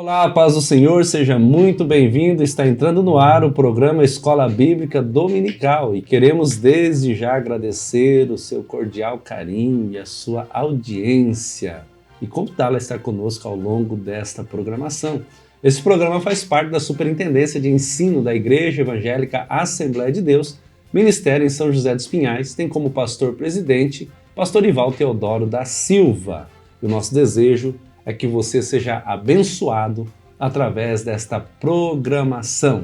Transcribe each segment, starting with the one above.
Olá, paz do Senhor, seja muito bem-vindo. Está entrando no ar o programa Escola Bíblica Dominical e queremos desde já agradecer o seu cordial carinho e a sua audiência e convidá-la a estar conosco ao longo desta programação. Esse programa faz parte da Superintendência de Ensino da Igreja Evangélica Assembleia de Deus, Ministério em São José dos Pinhais, tem como pastor-presidente Pastor Ival Teodoro da Silva. E o nosso desejo é que você seja abençoado através desta programação.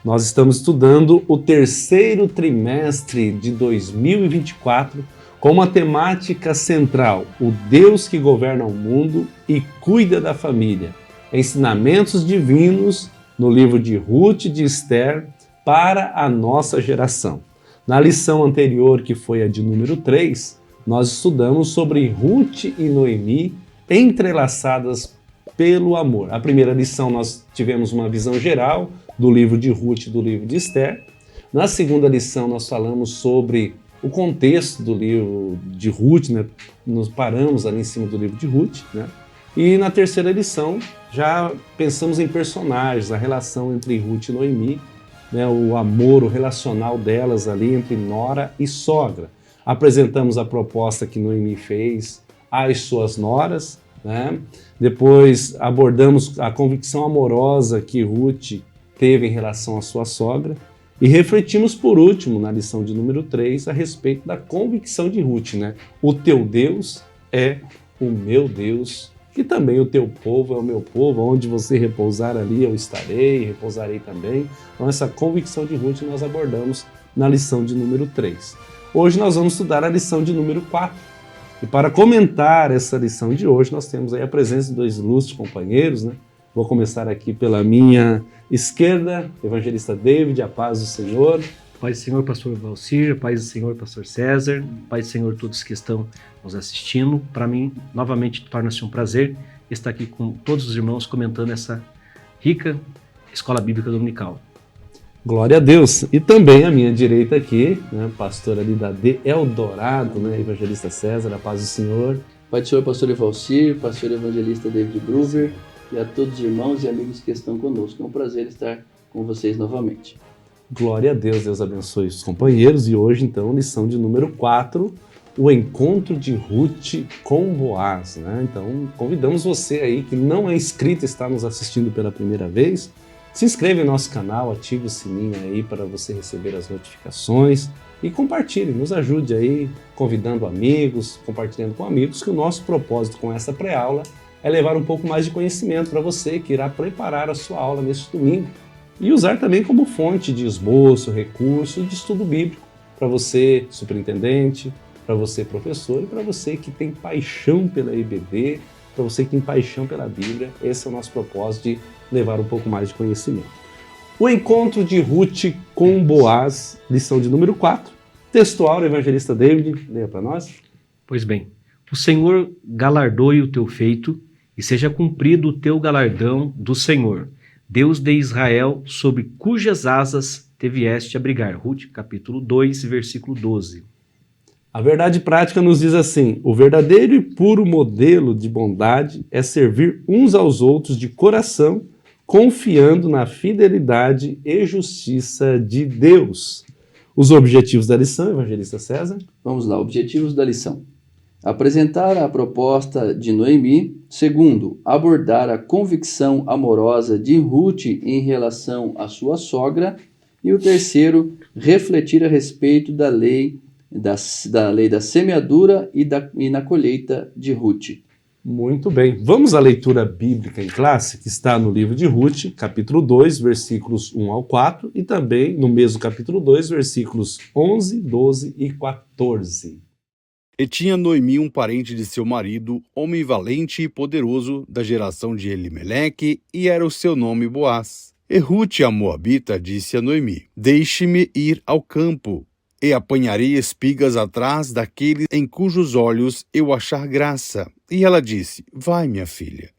Nós estamos estudando o terceiro trimestre de 2024 com uma temática central: o Deus que governa o mundo e cuida da família. Ensinamentos divinos no livro de Ruth e de Esther para a nossa geração. Na lição anterior, que foi a de número 3, nós estudamos sobre Ruth e Noemi entrelaçadas pelo amor. A primeira lição nós tivemos uma visão geral do livro de Ruth e do livro de Esther. Na segunda lição nós falamos sobre o contexto do livro de Ruth, né? Nos paramos ali em cima do livro de Ruth, né? E na terceira lição já pensamos em personagens, a relação entre Ruth e Noemi, né? O amor, o relacional delas ali entre nora e sogra. Apresentamos a proposta que Noemi fez às suas noras, né? Depois abordamos a convicção amorosa que Ruth teve em relação à sua sogra e refletimos por último, na lição de número 3, a respeito da convicção de Ruth, né? O teu Deus é o meu Deus, e também o teu povo é o meu povo, onde você repousar ali eu estarei, repousarei também. Então essa convicção de Ruth nós abordamos na lição de número 3. Hoje nós vamos estudar a lição de número 4. E para comentar essa lição de hoje, nós temos aí a presença de dois ilustres companheiros, né? Vou começar aqui pela minha esquerda, evangelista David, a paz do Senhor. Paz do Senhor, pastor Valcir, paz do Senhor, pastor César, paz do Senhor todos que estão nos assistindo. Para mim, novamente, torna-se um prazer estar aqui com todos os irmãos comentando essa rica Escola Bíblica Dominical. Glória a Deus. E também à minha direita aqui, né, pastor ali da D. Eldorado, né, evangelista César, a paz do Senhor. Pai do Senhor, pastor Valcir, pastor evangelista David Gruber e a todos os irmãos e amigos que estão conosco. É um prazer estar com vocês novamente. Glória a Deus, Deus abençoe os companheiros. E hoje, então, lição de número 4, o encontro de Ruth com Boaz, né? Então, convidamos você aí que não é inscrito e está nos assistindo pela primeira vez, se inscreva em nosso canal, ative o sininho aí para você receber as notificações e compartilhe, nos ajude aí, convidando amigos, compartilhando com amigos, que o nosso propósito com essa pré-aula é levar um pouco mais de conhecimento para você que irá preparar a sua aula neste domingo e usar também como fonte de esboço, recurso de estudo bíblico para você, superintendente, para você, professor, e para você que tem paixão pela EBD, para você que tem paixão pela Bíblia. Esse é o nosso propósito de levar um pouco mais de conhecimento. O encontro de Ruth com Boaz, lição de número 4. Textual, evangelista David, leia para nós. Pois bem, o Senhor galardoe o teu feito e seja cumprido o teu galardão do Senhor, Deus de Israel, sob cujas asas te vieste abrigar. Ruth, capítulo 2, versículo 12. A verdade prática nos diz assim: o verdadeiro e puro modelo de bondade é servir uns aos outros de coração, confiando na fidelidade e justiça de Deus. Os objetivos da lição, evangelista César? Vamos lá, objetivos da lição. Apresentar a proposta de Noemi. Segundo, abordar a convicção amorosa de Ruth em relação à sua sogra. E o terceiro, refletir a respeito da lei da semeadura e na colheita de Ruth. Muito bem. Vamos à leitura bíblica em classe, que está no livro de Ruth, capítulo 2, versículos 1 ao 4, e também no mesmo capítulo 2, versículos 11, 12 e 14. E tinha Noemi um parente de seu marido, homem valente e poderoso, da geração de Elimeleque, e era o seu nome Boaz. E Ruth, a moabita, disse a Noemi: deixe-me ir ao campo, e apanharei espigas atrás daqueles em cujos olhos eu achar graça. E ela disse: vai, minha filha.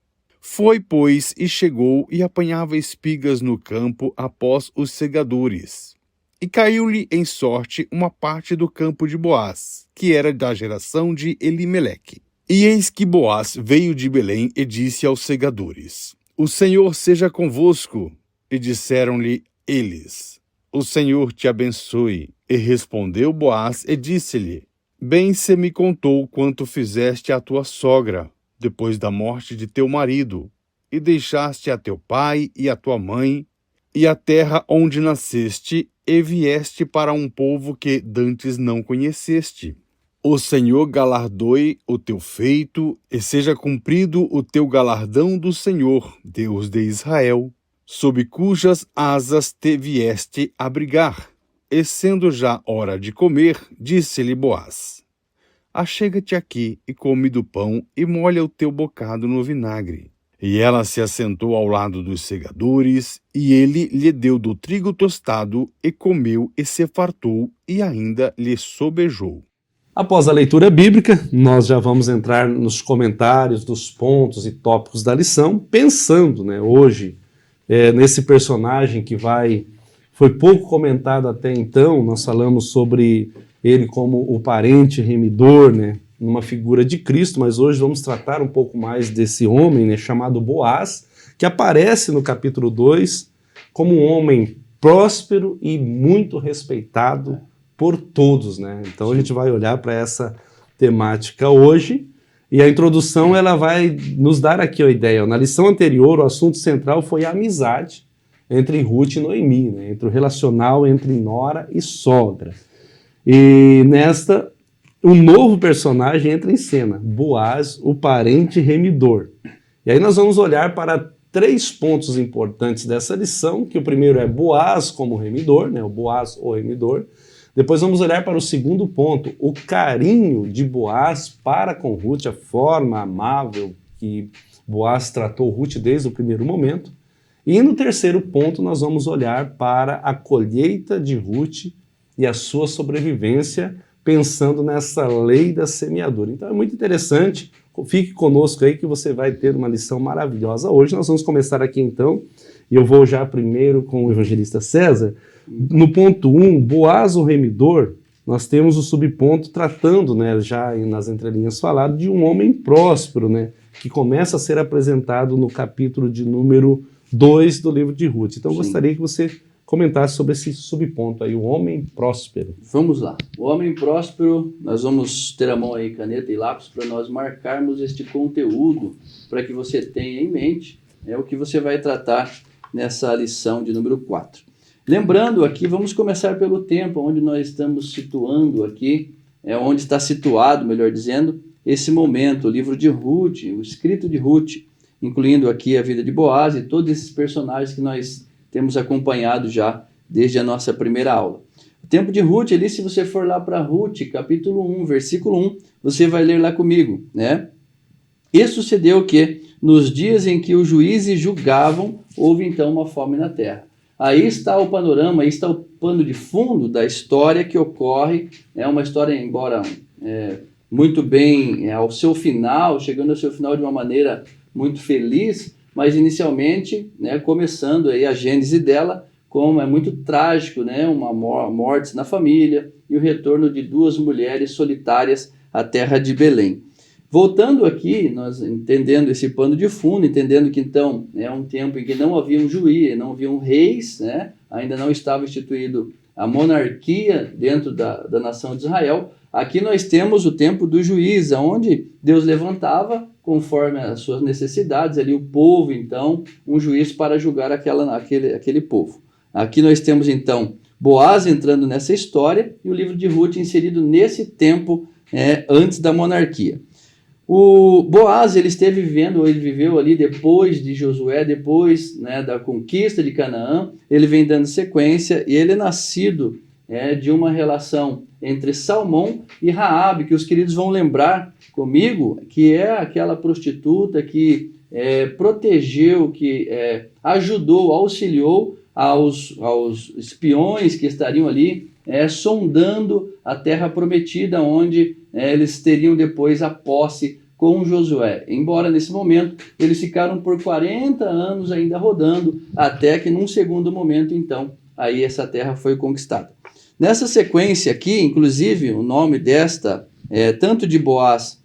Foi, pois, e chegou e apanhava espigas no campo após os segadores. E caiu-lhe em sorte uma parte do campo de Boaz, que era da geração de Elimeleque. E eis que Boaz veio de Belém e disse aos segadores: o Senhor seja convosco. E disseram-lhe eles: o Senhor te abençoe. E respondeu Boaz e disse-lhe: bem se me contou quanto fizeste à tua sogra, depois da morte de teu marido, e deixaste a teu pai e a tua mãe, e a terra onde nasceste, e vieste para um povo que dantes não conheceste. O Senhor galardoe o teu feito, e seja cumprido o teu galardão do Senhor, Deus de Israel, sob cujas asas te vieste abrigar. E sendo já hora de comer, disse-lhe Boaz: achega-te aqui e come do pão e molha o teu bocado no vinagre. E ela se assentou ao lado dos segadores, e ele lhe deu do trigo tostado, e comeu e se fartou, e ainda lhe sobejou. Após a leitura bíblica, nós já vamos entrar nos comentários dos pontos e tópicos da lição, pensando, hoje, nesse personagem que foi pouco comentado até então. Nós falamos sobre ele como o parente remidor, numa figura de Cristo, mas hoje vamos tratar um pouco mais desse homem, chamado Boaz, que aparece no capítulo 2 como um homem próspero e muito respeitado por todos, Então a gente vai olhar para essa temática hoje, e a introdução ela vai nos dar aqui a ideia. Na lição anterior, o assunto central foi a amizade entre Ruth e Noemi, entre o relacional entre nora e sogra. E nesta, um novo personagem entra em cena, Boaz, o parente remidor. E aí nós vamos olhar para 3 pontos importantes dessa lição, que o primeiro é Boaz como remidor, o Boaz, o remidor. Depois vamos olhar para o segundo ponto, o carinho de Boaz para com Ruth, a forma amável que Boaz tratou Ruth desde o primeiro momento. E no terceiro ponto nós vamos olhar para a colheita de Ruth e a sua sobrevivência, pensando nessa lei da semeadura. Então é muito interessante, fique conosco aí que você vai ter uma lição maravilhosa. Hoje nós vamos começar aqui então, e eu vou já primeiro com o evangelista César. No ponto 1, Boaz o remidor, nós temos o subponto tratando, já nas entrelinhas falado, de um homem próspero, que começa a ser apresentado no capítulo de número 2 do livro de Ruth. Então eu gostaria que você comentasse sobre esse subponto aí, o homem próspero. Vamos lá. O homem próspero, nós vamos ter à mão aí caneta e lápis para nós marcarmos este conteúdo, para que você tenha em mente o que você vai tratar nessa lição de número 4. Lembrando aqui, vamos começar pelo tempo, onde nós estamos situando aqui, onde está situado, melhor dizendo, esse momento, o livro de Ruth, o escrito de Ruth, incluindo aqui a vida de Boaz e todos esses personagens que nós temos acompanhado já desde a nossa primeira aula. O tempo de Ruth, ali, se você for lá para Ruth, capítulo 1, versículo 1, você vai ler lá comigo, E sucedeu que, nos dias em que os juízes julgavam, houve então uma fome na terra. Aí está o panorama, aí está o pano de fundo da história que ocorre. É uma história, embora muito bem ao seu final, chegando ao seu final de uma maneira muito feliz, mas inicialmente, começando aí a gênese dela, como é muito trágico, uma morte na família e o retorno de 2 mulheres solitárias à terra de Belém. Voltando aqui, nós entendendo esse pano de fundo, entendendo que então é um tempo em que não havia um juiz, não haviam reis, ainda não estava instituído a monarquia dentro da nação de Israel. Aqui nós temos o tempo do juiz, onde Deus levantava, conforme as suas necessidades, ali o povo, então, um juiz para julgar aquele povo. Aqui nós temos então Boaz entrando nessa história e o livro de Ruth inserido nesse tempo antes da monarquia. O Boaz, ele viveu ali depois de Josué, depois da conquista de Canaã, ele vem dando sequência e ele é nascido de uma relação entre Salmão e Raabe, que os queridos vão lembrar comigo, que é aquela prostituta que protegeu, que ajudou, auxiliou aos espiões que estariam ali sondando a terra prometida, onde eles teriam depois a posse com Josué. Embora nesse momento eles ficaram por 40 anos ainda rodando, até que num segundo momento então aí essa terra foi conquistada. Nessa sequência aqui, inclusive o nome desta, tanto de Boaz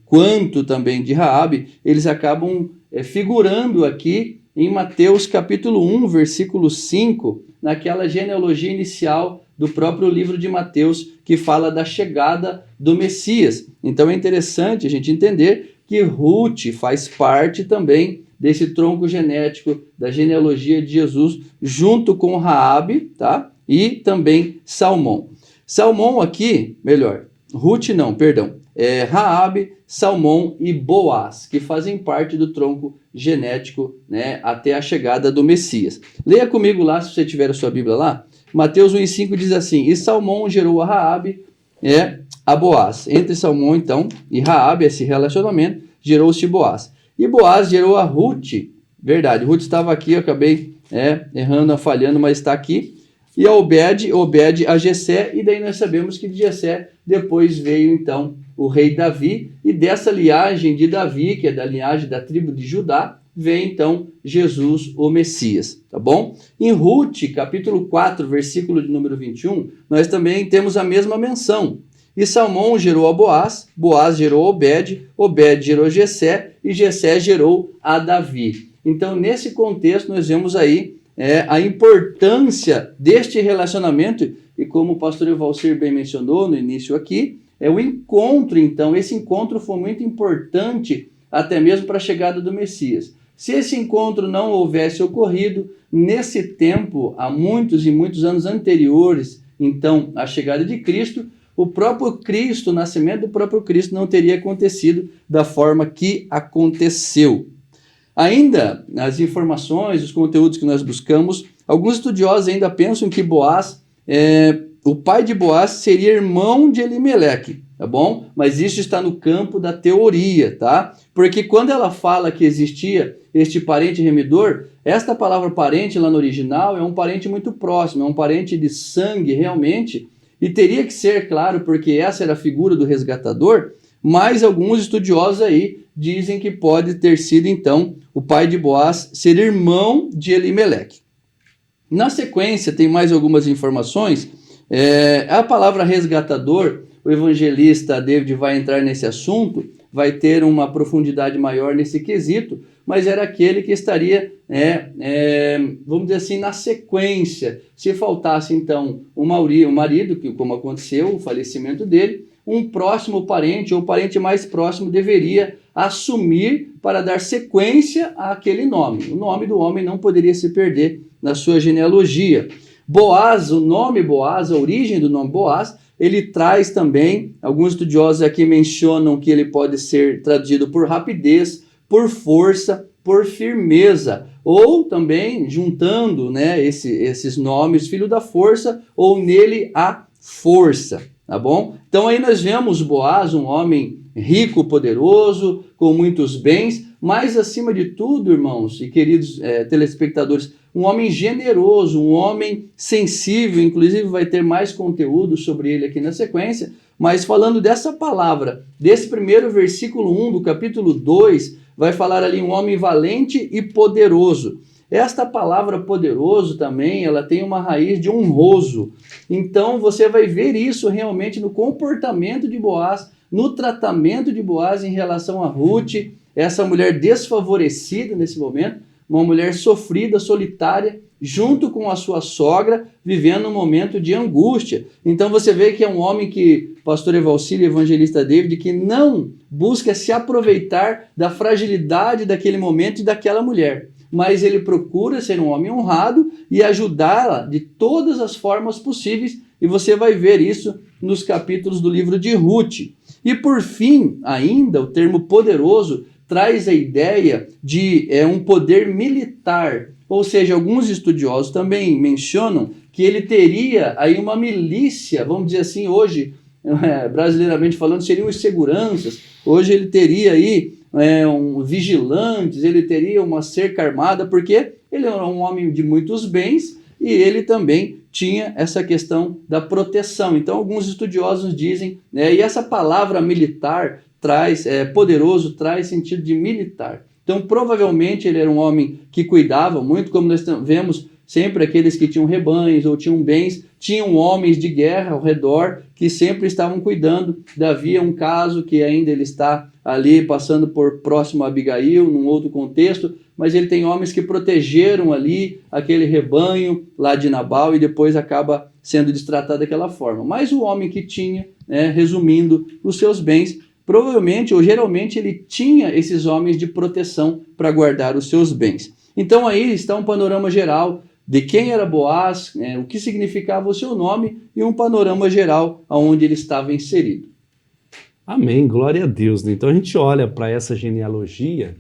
quanto também de Raabe, eles acabam figurando aqui em Mateus capítulo 1, versículo 5, naquela genealogia inicial do próprio livro de Mateus, que fala da chegada do Messias. Então é interessante a gente entender que Ruth faz parte também desse tronco genético da genealogia de Jesus, junto com Raabe, tá? E também Salmão. Salmão aqui, melhor, Ruth não, perdão, Raabe, Salmão e Boaz, que fazem parte do tronco genético, né, até a chegada do Messias. Leia comigo lá, se você tiver a sua Bíblia lá. Mateus 1,5 diz assim: e Salmão gerou a Raabe, a Boaz. Entre Salmão, então, e Raabe, esse relacionamento, gerou-se Boaz. E Boaz gerou a Ruth. Verdade, Ruth estava aqui, eu acabei errando, falhando, mas está aqui. E a Obed a Jessé, e daí nós sabemos que de Jessé depois veio então o rei Davi, e dessa linhagem de Davi, que é da linhagem da tribo de Judá, vem então Jesus, o Messias, tá bom? Em Ruth, capítulo 4, versículo de número 21, nós também temos a mesma menção. E Salmão gerou a Boaz, Boaz gerou a Obed, Obed gerou Jessé, e Jessé gerou a Davi. Então, nesse contexto, nós vemos aí a importância deste relacionamento, e como o pastor Evalcir bem mencionou no início aqui, o encontro, então, esse encontro foi muito importante até mesmo para a chegada do Messias. Se esse encontro não houvesse ocorrido, nesse tempo, há muitos e muitos anos anteriores, então, à chegada de Cristo, o próprio Cristo, o nascimento do próprio Cristo não teria acontecido da forma que aconteceu. Ainda, as informações, os conteúdos que nós buscamos, alguns estudiosos ainda pensam que Boaz, o pai de Boaz seria irmão de Elimeleque, tá bom? Mas isso está no campo da teoria, tá? Porque quando ela fala que existia este parente remidor, esta palavra parente lá no original é um parente muito próximo, é um parente de sangue realmente, e teria que ser, claro, porque essa era a figura do resgatador, mas alguns estudiosos aí dizem que pode ter sido, então, o pai de Boaz ser irmão de Elimeleque. Na sequência, tem mais algumas informações. A palavra resgatador, o evangelista David vai entrar nesse assunto, vai ter uma profundidade maior nesse quesito, mas era aquele que estaria, vamos dizer assim, na sequência. Se faltasse, então, o marido, que como aconteceu, o falecimento dele, um próximo parente ou parente mais próximo deveria assumir para dar sequência àquele nome. O nome do homem não poderia se perder na sua genealogia. Boaz, o nome Boaz, a origem do nome Boaz, ele traz também, alguns estudiosos aqui mencionam que ele pode ser traduzido por rapidez, por força, por firmeza, ou também juntando, né, esses nomes, filho da força, ou nele a força, tá bom? Então aí nós vemos Boaz, um homem rico, poderoso, com muitos bens, mas acima de tudo, irmãos e queridos telespectadores, um homem generoso, um homem sensível, inclusive vai ter mais conteúdo sobre ele aqui na sequência, mas falando dessa palavra, desse primeiro versículo 1 do capítulo 2, vai falar ali um homem valente e poderoso. Esta palavra poderoso também, ela tem uma raiz de honroso. Então você vai ver isso realmente no comportamento de Boaz, no tratamento de Boaz em relação a Ruth, essa mulher desfavorecida nesse momento, uma mulher sofrida, solitária, junto com a sua sogra, vivendo um momento de angústia. Então você vê que é um homem que, pastor Evalcir e evangelista David, que não busca se aproveitar da fragilidade daquele momento e daquela mulher, mas ele procura ser um homem honrado e ajudá-la de todas as formas possíveis, e você vai ver isso nos capítulos do livro de Ruth. E por fim, ainda, o termo poderoso traz a ideia de um poder militar, ou seja, alguns estudiosos também mencionam que ele teria aí uma milícia, vamos dizer assim, hoje, brasileiramente falando, seriam os seguranças, hoje ele teria aí vigilantes, ele teria uma cerca armada, porque ele era um homem de muitos bens e ele também tinha essa questão da proteção. Então, alguns estudiosos dizem, e essa palavra militar traz, poderoso, traz sentido de militar. Então, provavelmente, ele era um homem que cuidava muito, como nós vemos sempre aqueles que tinham rebanhos ou tinham bens, tinham homens de guerra ao redor que sempre estavam cuidando. Davi é um caso que ainda ele está ali passando por próximo a Abigail, num outro contexto, mas ele tem homens que protegeram ali aquele rebanho lá de Nabal e depois acaba sendo destratado daquela forma. Mas o homem que tinha, resumindo, os seus bens, provavelmente ou geralmente ele tinha esses homens de proteção para guardar os seus bens. Então aí está um panorama geral de quem era Boaz, o que significava o seu nome e um panorama geral onde ele estava inserido. Amém, glória a Deus. Né? Então a gente olha para essa genealogia,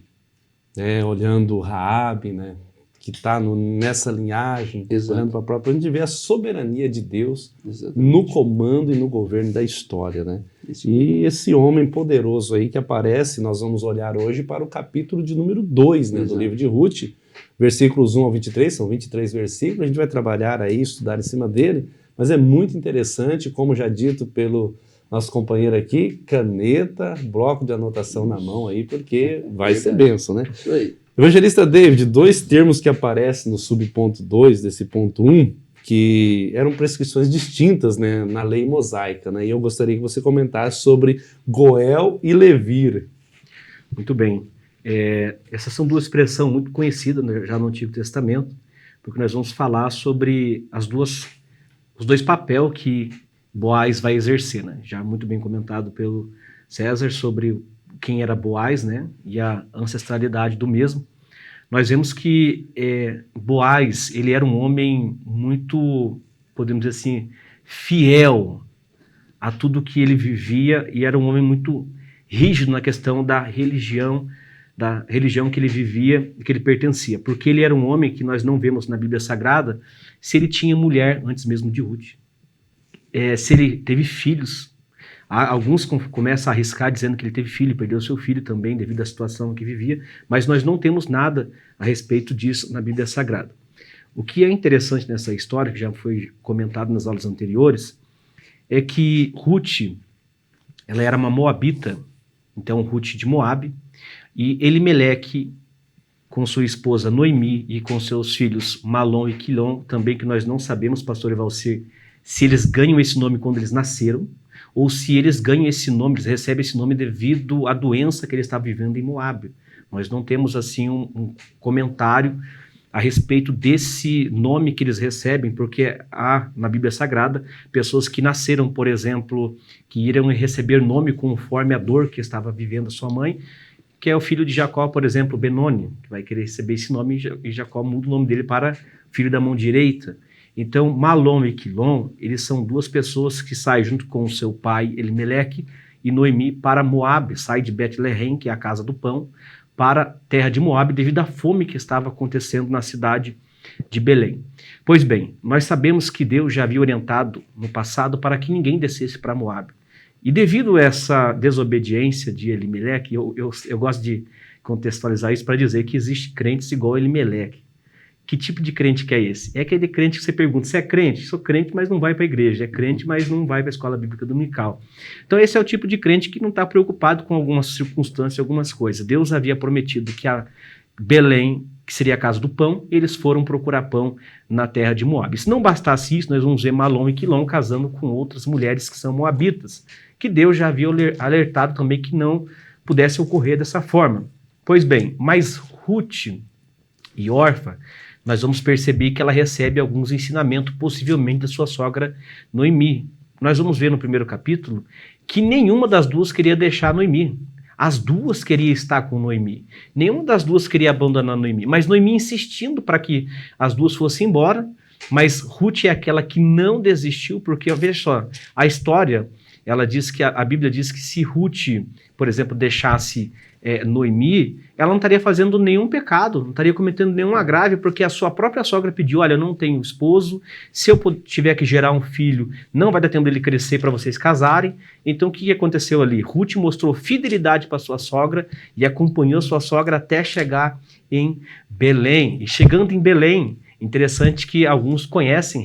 olhando Raabe, né, que está nessa linhagem, Exato. olhando para a própria, a gente vê a soberania de Deus Exatamente. no comando e no governo da história, né? E esse homem poderoso aí que aparece, nós vamos olhar hoje para o capítulo de número 2, né, do livro de Ruth, versículos 1 ao 23, são 23 versículos, a gente vai trabalhar aí, estudar em cima dele, mas é muito interessante, como já dito pelo nosso companheiro aqui, caneta, bloco de anotação na mão aí, porque vai ser bênção, né? Isso aí. Evangelista David, 2 termos que aparecem no subponto 2 desse ponto 1, que eram prescrições distintas, né, na lei mosaica, né? E eu gostaria que você comentasse sobre Goel e Levir. Muito bem. Essas são duas expressões muito conhecidas, né, já no Antigo Testamento, porque nós vamos falar sobre os dois papéis que Boaz vai exercer, né? Já muito bem comentado pelo César sobre quem era Boaz, né, e a ancestralidade do mesmo. Nós vemos que Boaz, ele era um homem muito, podemos dizer assim, fiel a tudo que ele vivia, e era um homem muito rígido na questão da religião que ele vivia e que ele pertencia, porque ele era um homem que nós não vemos na Bíblia Sagrada se ele tinha mulher antes mesmo de Ruth, se ele teve filhos. Alguns começam a arriscar dizendo que ele teve filho, perdeu seu filho também devido à situação que vivia, mas nós não temos nada a respeito disso na Bíblia Sagrada. O que é interessante nessa história, que já foi comentado nas aulas anteriores, é que Ruth, ela era uma moabita, então Ruth de Moabe, e Elimeleque, com sua esposa Noemi e com seus filhos Malom e Quilom, também que nós não sabemos, pastor Evalcir, se eles ganham esse nome quando eles nasceram, ou se eles ganham esse nome, eles recebem esse nome devido à doença que ele está vivendo em Moabe. Nós não temos assim um comentário a respeito desse nome que eles recebem, porque há na Bíblia Sagrada pessoas que nasceram, por exemplo, que iriam receber nome conforme a dor que estava vivendo a sua mãe, que é o filho de Jacó, por exemplo, Benoni, que vai querer receber esse nome, e Jacó muda o nome dele para filho da mão direita. Então, Malom e Quilom, eles são duas pessoas que saem junto com o seu pai, Elimeleque, e Noemi para Moabe, sai de Betlehem, que é a casa do pão, para a terra de Moabe, devido à fome que estava acontecendo na cidade de Belém. Pois bem, nós sabemos que Deus já havia orientado no passado para que ninguém descesse para Moabe. E devido a essa desobediência de Elimeleque, eu gosto de contextualizar isso para dizer que existe crentes igual a Elimeleque. Que tipo de crente que é esse? É aquele crente que você pergunta, você é crente? Sou crente, mas não vai para a igreja. É crente, mas não vai para a escola bíblica dominical. Então esse é o tipo de crente que não está preocupado com algumas circunstâncias, algumas coisas. Deus havia prometido que a Belém, que seria a casa do pão, eles foram procurar pão na terra de Moabe. Se não bastasse isso, nós vamos ver Malom e Quilom casando com outras mulheres que são moabitas, que Deus já havia alertado também que não pudesse ocorrer dessa forma. Pois bem, mas Ruth e Orfa, nós vamos perceber que ela recebe alguns ensinamentos, possivelmente da sua sogra Noemi. Nós vamos ver no primeiro capítulo que nenhuma das duas queria deixar Noemi. As duas queriam estar com Noemi. Nenhuma das duas queria abandonar Noemi. Mas Noemi insistindo para que as duas fossem embora. Mas Ruth é aquela que não desistiu, porque, veja só, a história, ela diz que a Bíblia diz que se Ruth, por exemplo, deixasse Noemi, ela não estaria fazendo nenhum pecado, não estaria cometendo nenhum agravio, porque a sua própria sogra pediu, olha, eu não tenho esposo, se eu tiver que gerar um filho, não vai dar tempo dele crescer para vocês casarem. Então o que aconteceu ali? Ruth mostrou fidelidade para sua sogra e acompanhou sua sogra até chegar em Belém. E chegando em Belém, interessante que alguns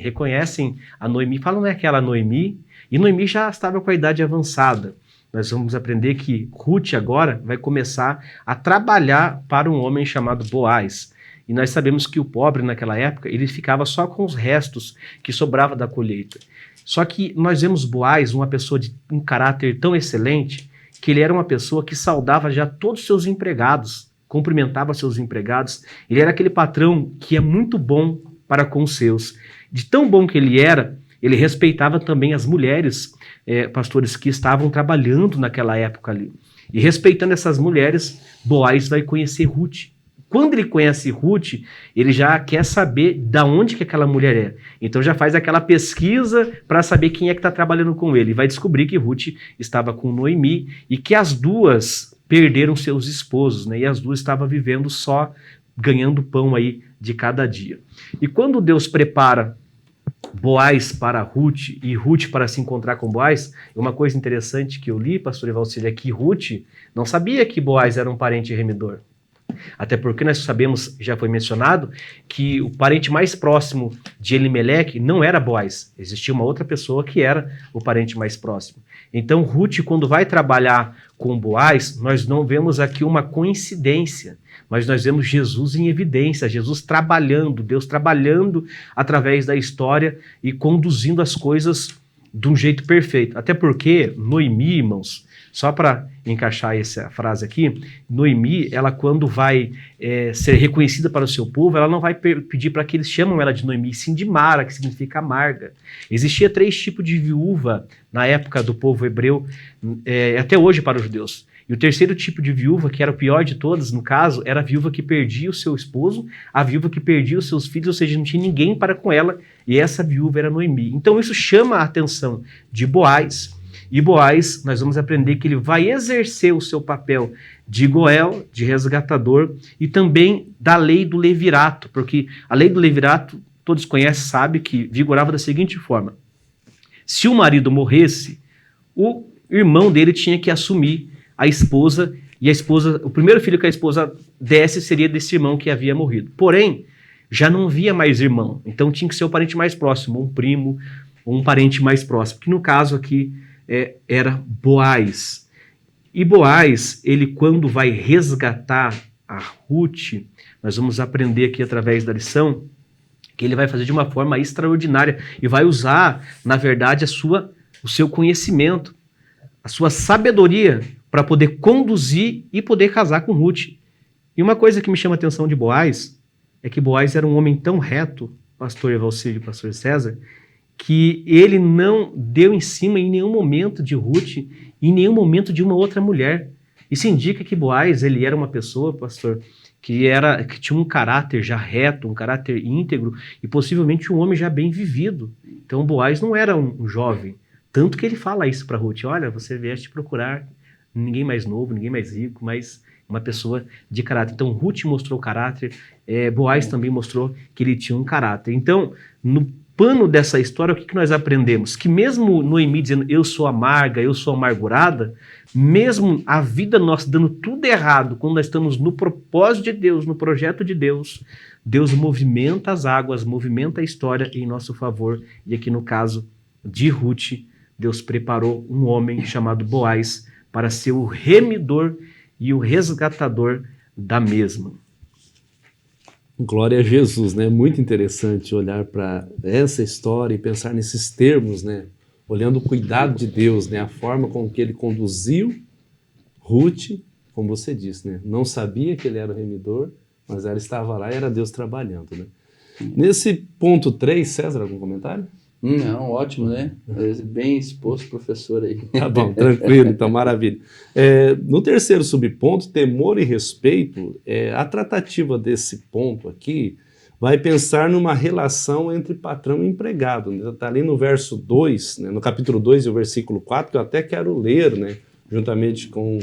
reconhecem a Noemi, falam, não é aquela Noemi? E Noemi já estava com a idade avançada. Nós vamos aprender que Ruth agora vai começar a trabalhar para um homem chamado Boaz. E nós sabemos que o pobre naquela época, ele ficava só com os restos que sobrava da colheita. Só que nós vemos Boaz, uma pessoa de um caráter tão excelente, que ele era uma pessoa que saudava já todos os seus empregados, cumprimentava seus empregados. Ele era aquele patrão que é muito bom para com os seus. De tão bom que ele era, ele respeitava também as mulheres, pastores, que estavam trabalhando naquela época ali. E respeitando essas mulheres, Boaz vai conhecer Ruth. Quando ele conhece Ruth, ele já quer saber de onde que aquela mulher é. Então já faz aquela pesquisa para saber quem é que está trabalhando com ele. E vai descobrir que Ruth estava com Noemi e que as duas perderam seus esposos, né? E as duas estavam vivendo só, ganhando pão aí de cada dia. E quando Deus prepara Boaz para Ruth e Ruth para se encontrar com Boaz, uma coisa interessante que eu li, pastor Evalcílio, é que Ruth não sabia que Boaz era um parente remidor. Até porque nós sabemos, já foi mencionado, que o parente mais próximo de Elimeleque não era Boaz. Existia uma outra pessoa que era o parente mais próximo. Então Ruth, quando vai trabalhar com Boaz, nós não vemos aqui uma coincidência, mas nós vemos Jesus em evidência, Jesus trabalhando, Deus trabalhando através da história e conduzindo as coisas de um jeito perfeito. Até porque Noemi, irmãos, só para encaixar essa frase aqui, Noemi, ela quando vai ser reconhecida para o seu povo, ela não vai pedir para que eles chamam ela de Noemi, sim de Mara, que significa amarga. Existia 3 tipos de viúva na época do povo hebreu, até hoje para os judeus. E o terceiro tipo de viúva, que era o pior de todas, no caso, era a viúva que perdia o seu esposo, a viúva que perdia os seus filhos, ou seja, não tinha ninguém para com ela, e essa viúva era Noemi. Então isso chama a atenção de Boaz. E Boaz, nós vamos aprender que ele vai exercer o seu papel de Goel, de resgatador, e também da lei do levirato, porque a lei do levirato, todos conhecem, sabem que vigorava da seguinte forma: se o marido morresse, o irmão dele tinha que assumir a esposa, e a esposa, o primeiro filho que a esposa desse seria desse irmão que havia morrido. Porém, já não havia mais irmão, então tinha que ser o parente mais próximo, um primo, ou um parente mais próximo, que no caso aqui era Boaz. E Boaz, ele quando vai resgatar a Ruth, nós vamos aprender aqui através da lição, que ele vai fazer de uma forma extraordinária e vai usar, na verdade, o seu conhecimento, a sua sabedoria para poder conduzir e poder casar com Ruth. E uma coisa que me chama a atenção de Boaz é que Boaz era um homem tão reto, pastor Evalcílio e pastor César, que ele não deu em cima em nenhum momento de Ruth, em nenhum momento de uma outra mulher. Isso indica que Boaz, ele era uma pessoa, pastor, que tinha um caráter já reto, um caráter íntegro e possivelmente um homem já bem vivido. Então Boaz não era um jovem, tanto que ele fala isso para Ruth: olha, você vieste procurar ninguém mais novo, ninguém mais rico, mas uma pessoa de caráter. Então Ruth mostrou caráter, Boaz também mostrou que ele tinha um caráter. Então, no pano dessa história, o que nós aprendemos? Que mesmo Noemi dizendo eu sou amarga, eu sou amargurada, mesmo a vida nossa dando tudo errado, quando nós estamos no propósito de Deus, no projeto de Deus, Deus movimenta as águas, movimenta a história em nosso favor. E aqui no caso de Ruth, Deus preparou um homem chamado Boaz para ser o remidor e o resgatador da mesma. Glória a Jesus, né? Muito interessante olhar para essa história e pensar nesses termos, né? Olhando o cuidado de Deus, né? A forma com que ele conduziu Ruth, como você disse, né? Não sabia que ele era o remidor, mas ela estava lá e era Deus trabalhando, né? Nesse ponto 3, César, algum comentário? Não, ótimo, né? Bem exposto, professor aí. Tá bom, tranquilo, então, maravilha. No terceiro subponto, temor e respeito, a tratativa desse ponto aqui vai pensar numa relação entre patrão e empregado. Está ali no verso 2, né, no capítulo 2 e o versículo 4, que eu até quero ler, né, juntamente com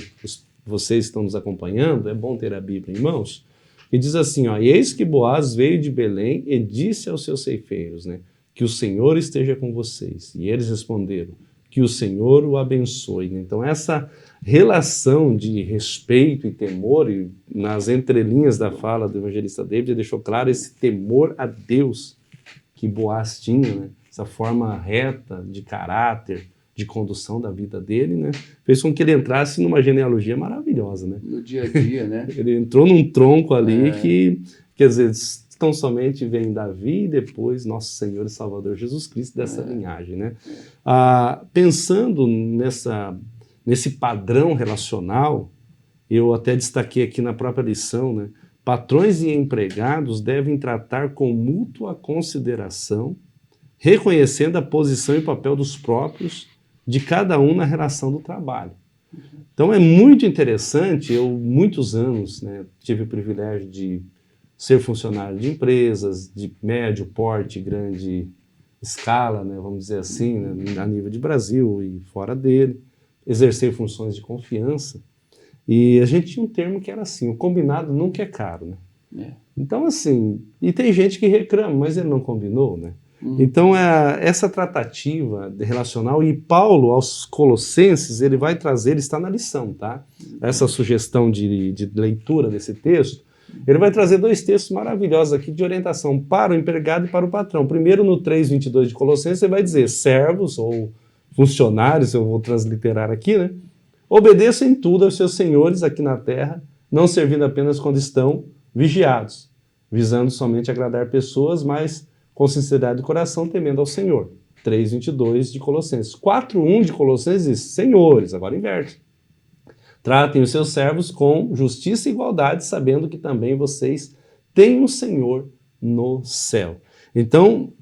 vocês que estão nos acompanhando. É bom ter a Bíblia em mãos. E diz assim, ó: e eis que Boaz veio de Belém e disse aos seus ceifeiros, né, que o Senhor esteja com vocês. E eles responderam: que o Senhor o abençoe. Então essa relação de respeito e temor, e nas entrelinhas da fala do evangelista David, deixou claro esse temor a Deus que Boaz tinha, né? Essa forma reta de caráter, de condução da vida dele, né? Fez com que ele entrasse numa genealogia maravilhosa, né? No dia a dia, né? Ele entrou num tronco ali quer dizer, tão somente vem Davi e depois nosso Senhor e Salvador Jesus Cristo dessa linhagem, né? Pensando nesse padrão relacional, eu até destaquei aqui na própria lição, né? Patrões e empregados devem tratar com mútua consideração, reconhecendo a posição e papel dos próprios de cada um na relação do trabalho. Então é muito interessante, eu muitos anos, né, tive o privilégio de ser funcionário de empresas de médio porte, grande escala, né, vamos dizer assim, né, a nível de Brasil e fora dele, exercer funções de confiança, e a gente tinha um termo que era assim, o combinado nunca é caro, né? Então assim, e tem gente que reclama, mas ele não combinou, né? Então essa tratativa relacional, e Paulo aos Colossenses, ele vai trazer, ele está na lição, tá? Essa sugestão de leitura desse texto, ele vai trazer 2 textos maravilhosos aqui de orientação para o empregado e para o patrão. Primeiro, no 3:22 de Colossenses, ele vai dizer, servos ou funcionários, eu vou transliterar aqui, né? Obedeçam em tudo aos seus senhores aqui na terra, não servindo apenas quando estão vigiados, visando somente agradar pessoas, mas com sinceridade do coração, temendo ao Senhor. 3:22 de Colossenses. 4:1 de Colossenses diz, senhores, agora inverte. Tratem os seus servos com justiça e igualdade, sabendo que também vocês têm um Senhor no céu. Então,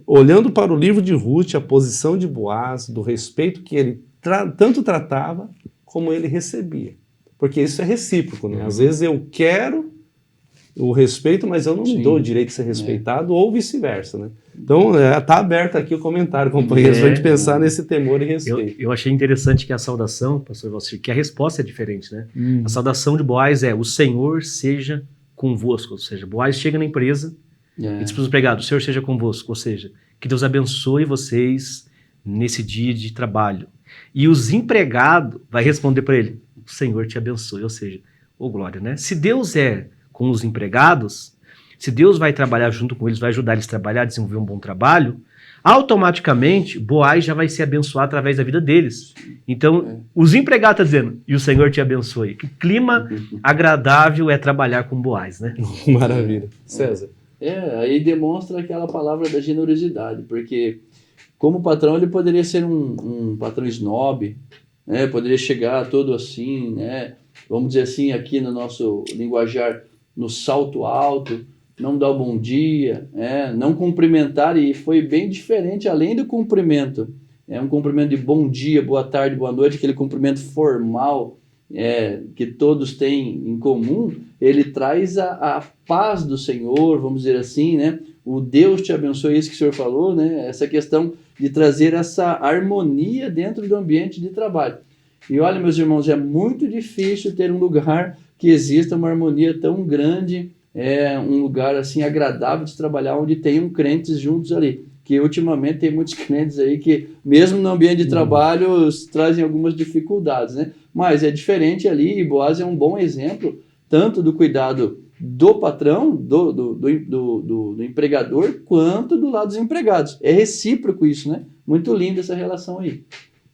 olhando para o livro de Ruth, a posição de Boaz, do respeito que ele tanto tratava, como ele recebia. Porque isso é recíproco, né? Às vezes eu quero o respeito, mas eu não me dou o direito de ser respeitado, ou vice-versa, né? Então, está aberto aqui o comentário, companheiros, para a gente pensar nesse temor e respeito. Eu achei interessante que a saudação, pastor Valcir, que a resposta é diferente, né? A saudação de Boaz é, o Senhor seja convosco, ou seja, Boaz chega na empresa e diz para os empregados, o Senhor seja convosco, ou seja, que Deus abençoe vocês nesse dia de trabalho. E os empregados vai responder para ele, o Senhor te abençoe, ou seja, glória, né? Se Deus é com os empregados, se Deus vai trabalhar junto com eles, vai ajudar eles a trabalhar, a desenvolver um bom trabalho, automaticamente Boaz já vai ser abençoado através da vida deles. Então, os empregados estão dizendo, e o Senhor te abençoe. Que clima agradável é trabalhar com Boaz, né? Maravilha. César. Aí demonstra aquela palavra da generosidade, porque como patrão ele poderia ser um patrão snob, né? Poderia chegar todo assim, né? Vamos dizer assim, aqui no nosso linguajar, no salto alto, não dar o bom dia, não cumprimentar, e foi bem diferente, além do cumprimento, um cumprimento de bom dia, boa tarde, boa noite, aquele cumprimento formal que todos têm em comum, ele traz a paz do Senhor, vamos dizer assim, né? O Deus te abençoe, isso que o senhor falou, né? Essa questão de trazer essa harmonia dentro do ambiente de trabalho. E olha, meus irmãos, é muito difícil ter um lugar que exista uma harmonia tão grande, um lugar assim agradável de trabalhar, onde tenham crentes juntos ali. Que ultimamente tem muitos crentes aí que, mesmo no ambiente de trabalho, trazem algumas dificuldades, né? Mas é diferente ali, e Boaz é um bom exemplo, tanto do cuidado do patrão, do empregador, quanto do lado dos empregados. É recíproco isso, né? Muito linda essa relação aí.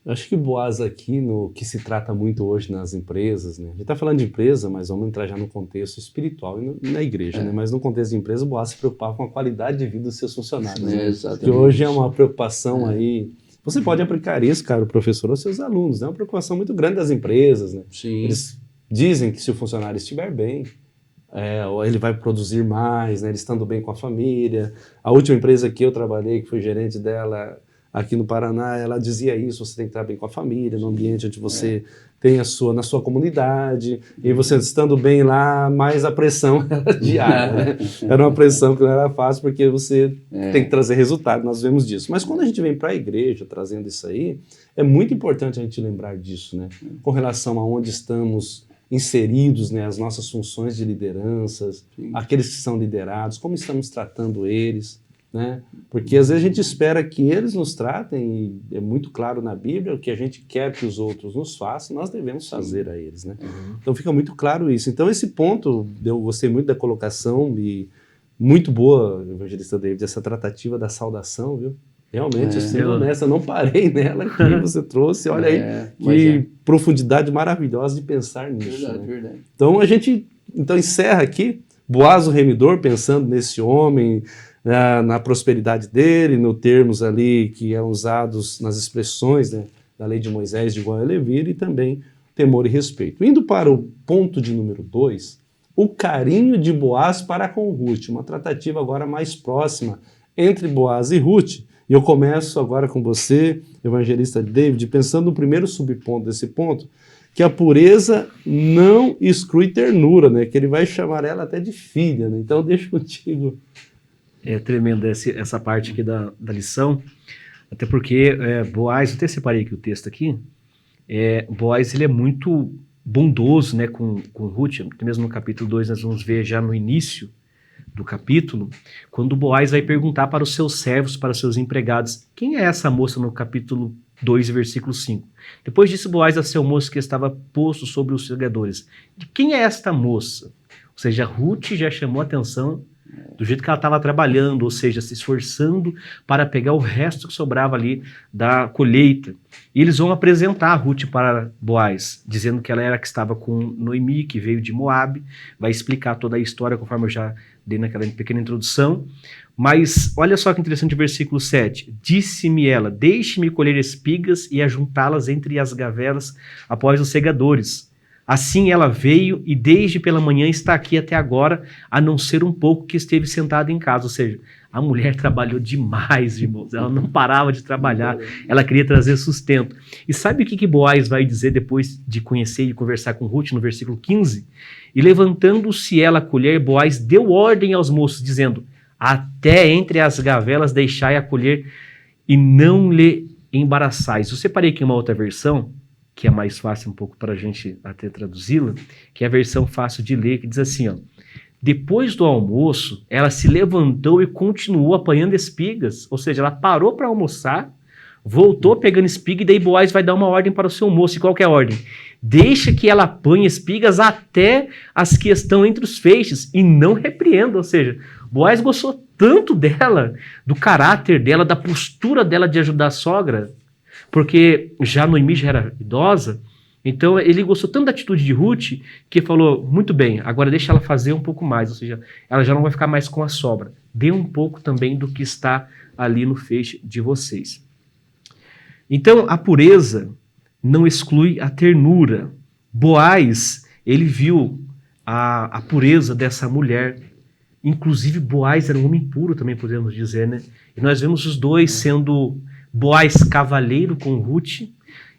Acho que Boaz aqui, no que se trata muito hoje nas empresas, né? A gente está falando de empresa, mas vamos entrar já no contexto espiritual e na igreja, né? Mas no contexto de empresa, Boaz se preocupava com a qualidade de vida dos seus funcionários. Né? Exatamente. Que hoje é uma preocupação aí. Você pode aplicar isso, cara, o professor, aos seus alunos. É uma preocupação muito grande das empresas, né? Sim. Eles dizem que se o funcionário estiver bem, ele vai produzir mais, né? Ele estando bem com a família. A última empresa que eu trabalhei, que fui gerente dela aqui no Paraná, ela dizia isso, você tem que estar bem com a família, no ambiente onde você tem na sua comunidade, e você estando bem lá, mais a pressão era diária, né? Era uma pressão que não era fácil, porque você tem que trazer resultado, nós vemos disso. Mas quando a gente vem para a igreja trazendo isso aí, é muito importante a gente lembrar disso, né? Com relação a onde estamos inseridos, né, as nossas funções de lideranças, aqueles que são liderados, como estamos tratando eles, né? Porque às vezes a gente espera que eles nos tratem, e é muito claro na Bíblia, o que a gente quer que os outros nos façam, nós devemos fazer a eles, né? Então fica muito claro isso. Então esse ponto, eu gostei muito da colocação, e muito boa, evangelista David, essa tratativa da saudação, viu? Realmente, sendo honesto, eu não parei nela que você trouxe, olha aí, que profundidade maravilhosa de pensar nisso. Verdade, né? verdade. Então a gente encerra aqui. Boaz o remidor, pensando nesse homem, na prosperidade dele, no termos ali que é usados nas expressões, né, da lei de Moisés de igual a Levir, e também temor e respeito. Indo para o ponto de número 2, o carinho de Boaz para com Ruth, uma tratativa agora mais próxima entre Boaz e Ruth. E eu começo agora com você, evangelista David, pensando no primeiro subponto desse ponto, que a pureza não exclui ternura, né? Que ele vai chamar ela até de filha, né? Então deixa contigo. É tremendo essa parte aqui da lição, até porque Boaz, eu até separei aqui o texto aqui, Boaz ele é muito bondoso, né, com Ruth, até mesmo no capítulo 2 nós vamos ver já no início do capítulo, quando Boaz vai perguntar para os seus servos, para os seus empregados, quem é essa moça no capítulo 2, versículo 5. Depois disse Boaz a seu moço que estava posto sobre os segadores, de quem é esta moça? Ou seja, Ruth já chamou a atenção do jeito que ela estava trabalhando, ou seja, se esforçando para pegar o resto que sobrava ali da colheita. E eles vão apresentar Ruth para Boaz, dizendo que ela era a que estava com Noemi, que veio de Moabe, vai explicar toda a história, conforme eu já dei naquela pequena introdução. Mas olha só que interessante o versículo 7. Disse-me ela, deixe-me colher espigas e ajuntá-las entre as gavelas após os segadores. Assim ela veio e desde pela manhã está aqui até agora, a não ser um pouco que esteve sentada em casa. Ou seja, a mulher trabalhou demais, irmãos. Ela não parava de trabalhar. Ela queria trazer sustento. E sabe o que Boaz vai dizer depois de conhecer e conversar com Ruth no versículo 15? E levantando-se ela a colher, Boaz deu ordem aos moços, dizendo, até entre as gavelas deixai a colher e não lhe embaraçais. Eu separei aqui uma outra versão, que é mais fácil um pouco para a gente até traduzi-la, que é a versão fácil de ler, que diz assim, ó, depois do almoço, ela se levantou e continuou apanhando espigas, ou seja, ela parou para almoçar, voltou pegando espiga, e daí Boaz vai dar uma ordem para o seu moço. E qual que é a ordem? Deixa que ela apanhe espigas até as que estão entre os feixes, e não repreenda, ou seja, Boaz gostou tanto dela, do caráter dela, da postura dela de ajudar a sogra, porque já Noemi já era idosa, então ele gostou tanto da atitude de Ruth, que falou, muito bem, agora deixa ela fazer um pouco mais, ou seja, ela já não vai ficar mais com a sobra. Dê um pouco também do que está ali no feixe de vocês. Então, a pureza não exclui a ternura. Boaz, ele viu a pureza dessa mulher. Inclusive, Boaz era um homem puro, também podemos dizer, né? E nós vemos os dois sendo Boaz cavaleiro com Ruth,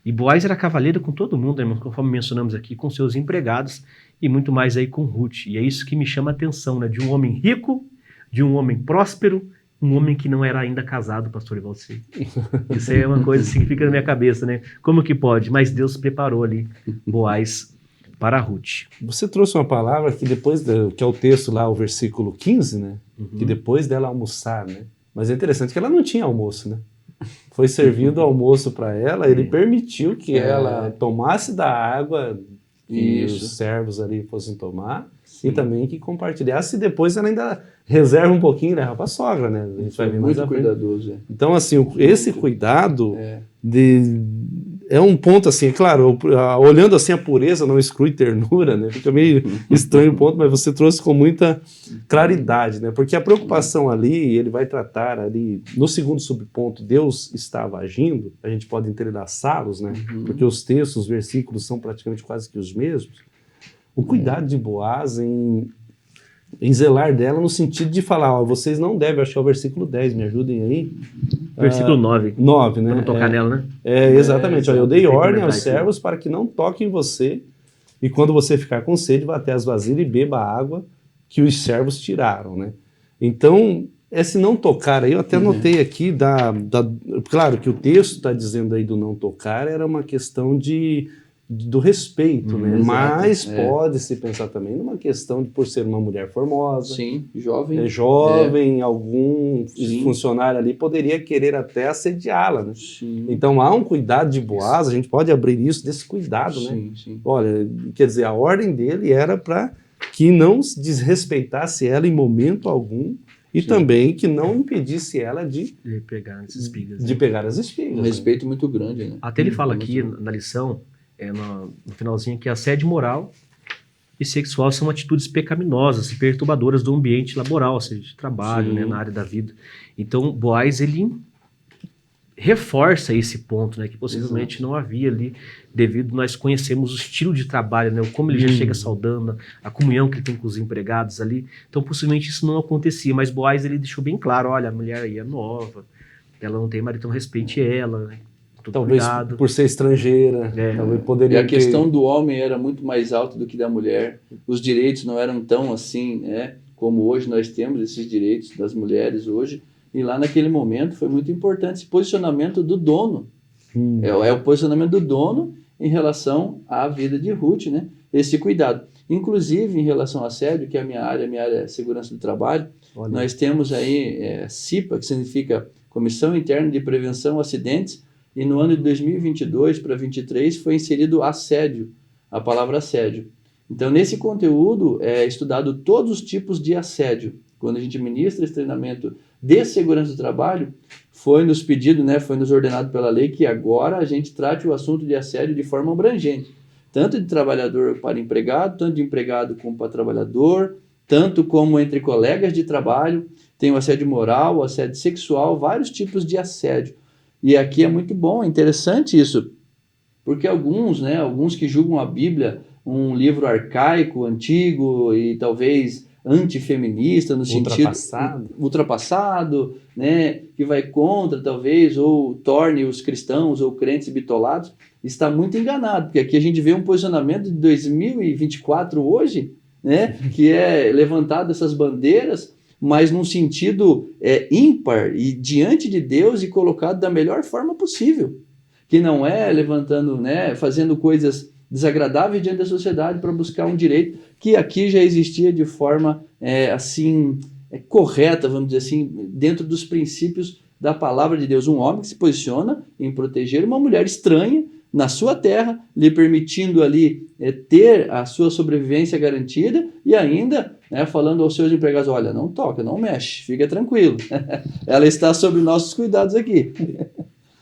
e Boaz era cavaleiro com todo mundo, irmão, conforme mencionamos aqui, com seus empregados, e muito mais aí com Ruth. E é isso que me chama a atenção, né? De um homem rico, de um homem próspero, um homem que não era ainda casado, pastor Ivalci. Isso aí é uma coisa assim, que fica na minha cabeça, né? Como que pode? Mas Deus preparou ali Boaz para Ruth. Você trouxe uma palavra que depois, que é o texto lá, o versículo 15, né? Que depois dela almoçar, né? Mas é interessante que ela não tinha almoço, né? Foi servido almoço para ela, ele permitiu que ela tomasse da água que os servos ali fossem tomar, e também que compartilhasse, e depois ela ainda reserva um pouquinho e leva para a sogra, né? A gente vai ver mais muito cuidadoso. Então, assim, esse cuidado é um ponto, assim, claro, olhando assim a pureza não exclui ternura, né? Fica meio estranho o ponto, mas você trouxe com muita claridade, né? Porque a preocupação ali, ele vai tratar ali, no segundo subponto, Deus estava agindo, a gente pode entrelaçá-los, né? Porque os textos, os versículos são praticamente quase que os mesmos. O cuidado de Boaz em zelar dela no sentido de falar, ó, vocês não devem, acho que é o versículo 10, me ajudem aí. Versículo 9. 9, né? Pra não tocar nela, né? Exatamente. Ó, eu dei ordem aos servos para que não toquem você, e quando você ficar com sede, vá até as vasilhas e beba a água que os servos tiraram, né? Então, esse não tocar aí, eu até anotei aqui, claro que o texto está dizendo aí do não tocar, era uma questão do respeito, né? Exato, mas pode-se pensar também numa questão de por ser uma mulher formosa, sim, jovem, algum funcionário ali poderia querer até assediá-la, né? Sim. Então há um cuidado de Boaz, a gente pode abrir isso desse cuidado, né? Sim. Olha, quer dizer, a ordem dele era para que não desrespeitasse ela em momento algum, e também que não impedisse ela de pegar as espigas. De pegar as espigas. Um respeito muito grande, né? Até ele fala aqui na lição, no finalzinho, que assédio moral e sexual são atitudes pecaminosas e perturbadoras do ambiente laboral, ou seja, de trabalho, Sim. né, na área da vida. Então, Boaz, ele reforça esse ponto, né, que possivelmente não havia ali, devido nós conhecemos o estilo de trabalho, né, como ele já chega saudando, a comunhão que ele tem com os empregados ali. Então, possivelmente isso não acontecia, mas Boaz, ele deixou bem claro, olha, a mulher aí é nova, ela não tem marido, então respeite ela, né, todo Talvez cuidado. por ser estrangeira, talvez E poderia a questão do homem era muito mais alta do que da mulher. Os direitos não eram tão assim, né, como hoje nós temos esses direitos das mulheres hoje. E lá naquele momento foi muito importante esse posicionamento do dono. É o posicionamento do dono em relação à vida de Ruth, né? Esse cuidado. Inclusive, em relação ao assédio, que é a minha área é segurança do trabalho, Olha. nós temos aí CIPA, que significa Comissão Interna de Prevenção a Acidentes, e no ano de 2022 para 2023 foi inserido assédio, a palavra assédio. Então, nesse conteúdo é estudado todos os tipos de assédio. Quando a gente ministra esse treinamento de segurança do trabalho, foi nos pedido, né, foi nos ordenado pela lei que agora a gente trate o assunto de assédio de forma abrangente, tanto de trabalhador para empregado, tanto de empregado como para trabalhador, tanto como entre colegas de trabalho, tem o assédio moral, o assédio sexual, vários tipos de assédio. E aqui é muito bom, é interessante isso, porque alguns que julgam a Bíblia um livro arcaico, antigo e talvez antifeminista, no sentido ultrapassado, né, que vai contra talvez, ou torne os cristãos ou crentes bitolados, está muito enganado, porque aqui a gente vê um posicionamento de 2024 hoje, né, que é levantado essas bandeiras, mas num sentido ímpar e diante de Deus e colocado da melhor forma possível, que não é levantando, né, fazendo coisas desagradáveis diante da sociedade para buscar um direito que aqui já existia de forma correta, vamos dizer assim, dentro dos princípios da palavra de Deus. Um homem que se posiciona em proteger uma mulher estranha na sua terra, lhe permitindo ali ter a sua sobrevivência garantida e ainda falando aos seus empregados, olha, não toca, não mexe, fica tranquilo. Ela está sob nossos cuidados aqui.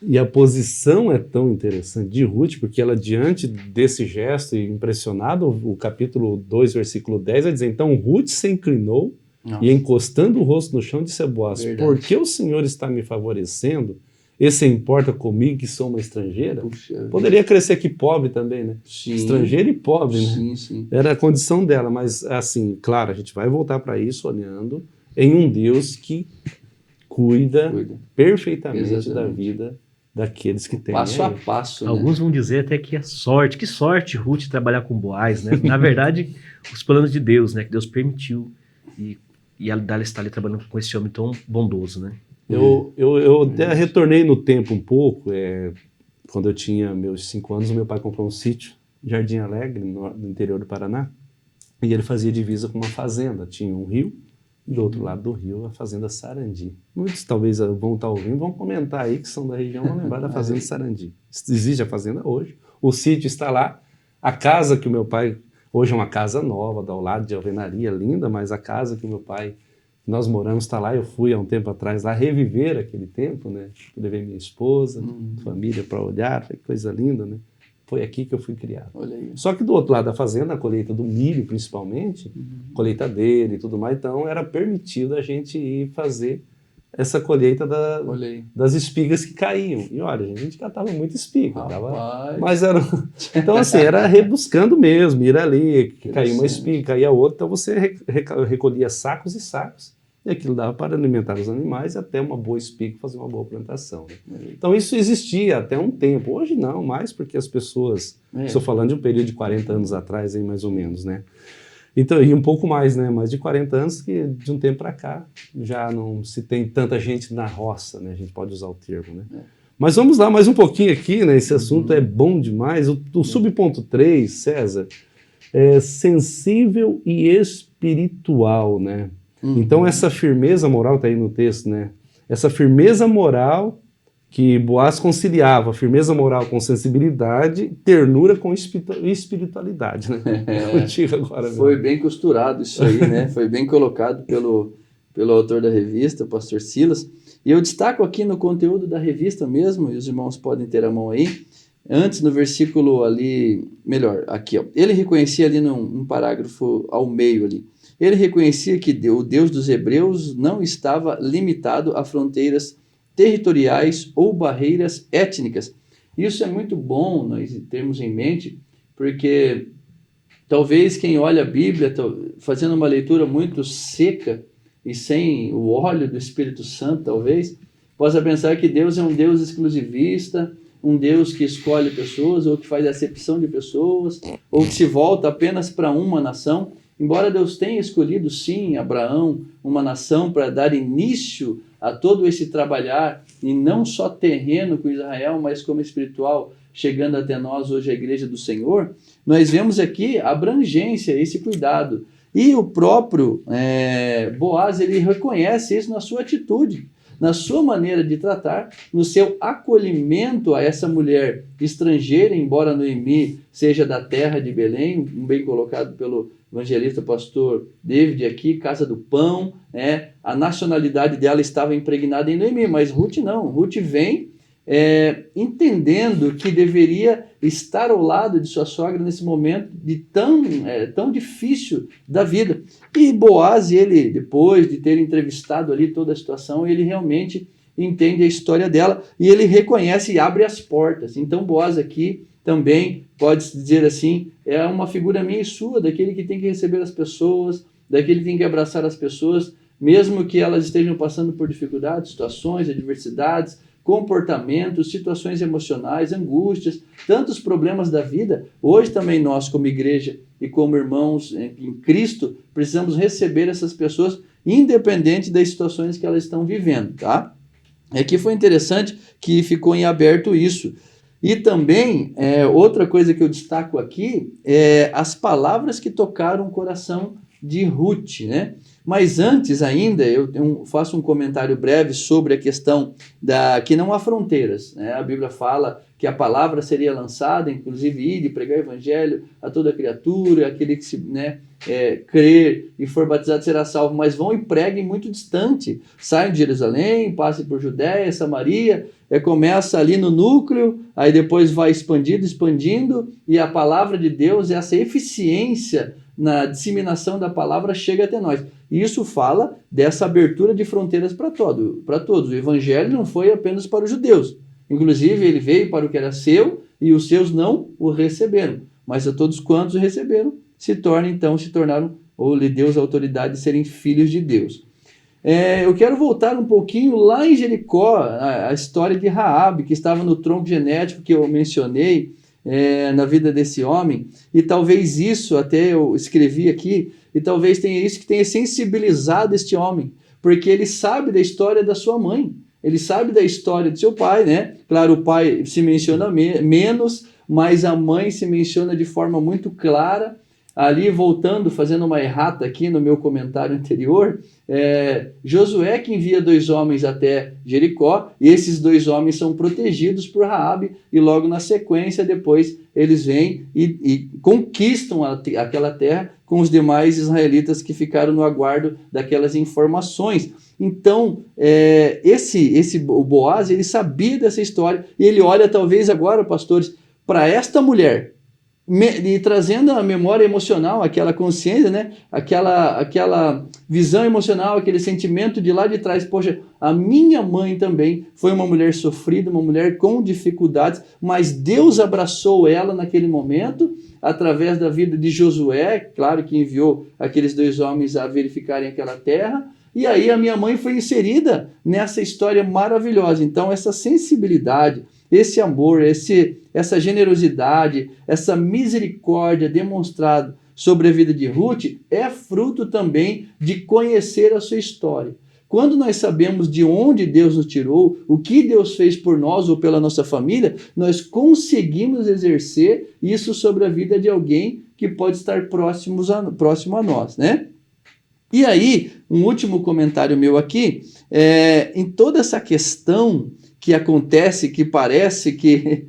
E a posição é tão interessante de Ruth, porque ela, diante desse gesto, e impressionado, o capítulo 2, versículo 10, vai dizer, então Ruth se inclinou e encostando o rosto no chão, disse a Boaz, porque o Senhor está me favorecendo, e se importa comigo que sou uma estrangeira? Puxa, poderia crescer aqui pobre também, né? Sim. Estrangeira e pobre, né? Sim, sim. Era a condição dela, mas assim, claro, a gente vai voltar para isso olhando em um Deus que cuida perfeitamente Exatamente. da vida daqueles que têm. Passo a passo. Alguns vão dizer até que é sorte. Que sorte, Ruth, trabalhar com Boaz, né? Na verdade, os planos de Deus, né? Que Deus permitiu. E ela está ali trabalhando com esse homem tão bondoso, né? Eu até retornei no tempo um pouco. Quando eu tinha meus 5 anos, o meu pai comprou um sítio, Jardim Alegre, no interior do Paraná. E ele fazia divisa com uma fazenda. Tinha um rio. Do outro lado do rio, a Fazenda Sarandi. Muitos talvez vão estar ouvindo, vão comentar aí que são da região, vão lembrar da Fazenda Sarandi. Existe a fazenda hoje, o sítio está lá, a casa que o meu pai, hoje é uma casa nova, ao lado de alvenaria, linda, mas a casa que o meu pai, nós moramos, está lá. Eu fui há um tempo atrás lá reviver aquele tempo, né? Levei minha esposa, família para olhar, foi coisa linda, né? Foi aqui que eu fui criado. Olha aí. Só que do outro lado da fazenda, a colheita do milho principalmente, colheitadeira e tudo mais, então era permitido a gente ir fazer essa colheita das espigas que caíam. E olha, a gente catava muita espiga. Mas era... Então assim, era rebuscando mesmo, ir ali, caía uma espiga, caía outra, então você recolhia sacos e sacos. E aquilo dava para alimentar os animais e até uma boa espiga fazer uma boa plantação. Né? Então isso existia até um tempo. Hoje não, mais porque as pessoas... Estou falando de um período de 40 anos atrás, aí, mais ou menos, né? Então, e um pouco mais, né? Mais de 40 anos que de um tempo para cá já não se tem tanta gente na roça, né? A gente pode usar o termo, né? Mas vamos lá mais um pouquinho aqui, né? Esse assunto é bom demais. O subponto 3, César, é sensível e espiritual, né? Então essa firmeza moral, está aí no texto, né? Essa firmeza moral que Boaz conciliava, firmeza moral com sensibilidade, ternura com espiritualidade, né? Contigo agora. Foi bem costurado isso aí, né? Foi bem colocado pelo autor da revista, o pastor Silas. E eu destaco aqui no conteúdo da revista mesmo, e os irmãos podem ter a mão aí, antes no versículo ali, melhor, aqui, ó, ele reconhecia ali num parágrafo ao meio ali, ele reconhecia que o Deus dos hebreus não estava limitado a fronteiras territoriais ou barreiras étnicas. Isso é muito bom nós termos em mente, porque talvez quem olha a Bíblia fazendo uma leitura muito seca e sem o óleo do Espírito Santo, talvez, possa pensar que Deus é um Deus exclusivista, um Deus que escolhe pessoas, ou que faz acepção de pessoas, ou que se volta apenas para uma nação. Embora Deus tenha escolhido, sim, Abraão, uma nação para dar início a todo esse trabalhar, e não só terreno com Israel, mas como espiritual, chegando até nós hoje a igreja do Senhor, nós vemos aqui a abrangência, esse cuidado. E o próprio Boaz, ele reconhece isso na sua atitude, na sua maneira de tratar, no seu acolhimento a essa mulher estrangeira, embora Noemi seja da terra de Belém, bem colocado pelo evangelista pastor David aqui, casa do pão, a nacionalidade dela estava impregnada em Noemi, mas Ruth não, Ruth vem entendendo que deveria estar ao lado de sua sogra nesse momento tão difícil da vida. E Boaz, ele, depois de ter entrevistado ali toda a situação, ele realmente entende a história dela e ele reconhece e abre as portas. Então Boaz aqui também, pode-se dizer assim, é uma figura minha e sua, daquele que tem que receber as pessoas, daquele que tem que abraçar as pessoas, mesmo que elas estejam passando por dificuldades, situações, adversidades, comportamentos, situações emocionais, angústias, tantos problemas da vida. Hoje também nós, como igreja e como irmãos em Cristo, precisamos receber essas pessoas independente das situações que elas estão vivendo, tá? Aqui foi interessante que ficou em aberto isso. E também, outra coisa que eu destaco aqui é as palavras que tocaram o coração de Ruth, né? Mas antes ainda, eu faço um comentário breve sobre a questão que não há fronteiras, né? A Bíblia fala que a palavra seria lançada, inclusive ir e pregar o evangelho a toda criatura, aquele que crer e for batizado será salvo, mas vão e preguem muito distante, saem de Jerusalém, passem por Judéia, Samaria, começa ali no núcleo, aí depois vai expandindo, e a palavra de Deus, essa eficiência na disseminação da palavra chega até nós. E isso fala dessa abertura de fronteiras para todos. O evangelho não foi apenas para os judeus. Inclusive, ele veio para o que era seu e os seus não o receberam. Mas a todos quantos o receberam, se tornaram, ou lhe deu a autoridade de serem filhos de Deus. Eu quero voltar um pouquinho lá em Jericó, a história de Raabe, que estava no tronco genético que eu mencionei, na vida desse homem, e talvez isso, até eu escrevi aqui, e talvez tenha isso que tenha sensibilizado este homem, porque ele sabe da história da sua mãe, ele sabe da história do seu pai, né? Claro, o pai se menciona menos, mas a mãe se menciona de forma muito clara. Ali, voltando, fazendo uma errata aqui no meu comentário anterior, Josué que envia 2 homens até Jericó, e esses 2 homens são protegidos por Raabe, e logo na sequência, depois, eles vêm e conquistam aquela terra com os demais israelitas que ficaram no aguardo daquelas informações. Então, o Boaz, ele sabia dessa história, e ele olha talvez agora, pastores, para esta mulher, e trazendo a memória emocional, aquela consciência, né? aquela visão emocional, aquele sentimento de lá de trás. Poxa, a minha mãe também foi uma mulher sofrida, uma mulher com dificuldades, mas Deus abraçou ela naquele momento, através da vida de Josué, claro que enviou aqueles 2 homens a verificarem aquela terra, e aí a minha mãe foi inserida nessa história maravilhosa. Então, essa sensibilidade, esse amor, essa generosidade, essa misericórdia demonstrada sobre a vida de Ruth é fruto também de conhecer a sua história. Quando nós sabemos de onde Deus nos tirou, o que Deus fez por nós ou pela nossa família, nós conseguimos exercer isso sobre a vida de alguém que pode estar próximo a nós, né? E aí, um último comentário meu aqui, em toda essa questão que acontece, que parece que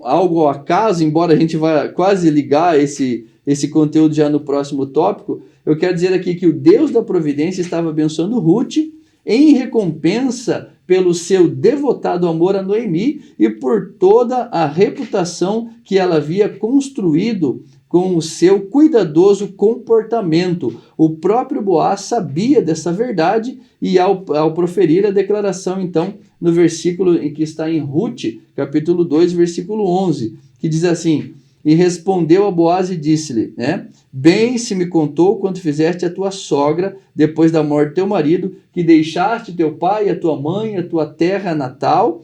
algo ao acaso, embora a gente vá quase ligar esse conteúdo já no próximo tópico, eu quero dizer aqui que o Deus da providência estava abençoando Ruth em recompensa pelo seu devotado amor a Noemi e por toda a reputação que ela havia construído com o seu cuidadoso comportamento. O próprio Boaz sabia dessa verdade e ao proferir a declaração, então, no versículo em que está em Ruth, capítulo 2, versículo 11, que diz assim: e respondeu a Boaz e disse-lhe, bem se me contou quanto fizeste a tua sogra, depois da morte do teu marido, que deixaste teu pai, a tua mãe, a tua terra natal,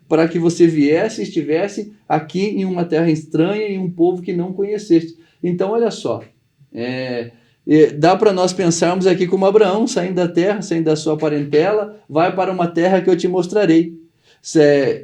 para que você viesse e estivesse aqui em uma terra estranha, em um povo que não conheceste. Então, olha só, dá para nós pensarmos aqui como Abraão, saindo da terra, saindo da sua parentela, vai para uma terra que eu te mostrarei.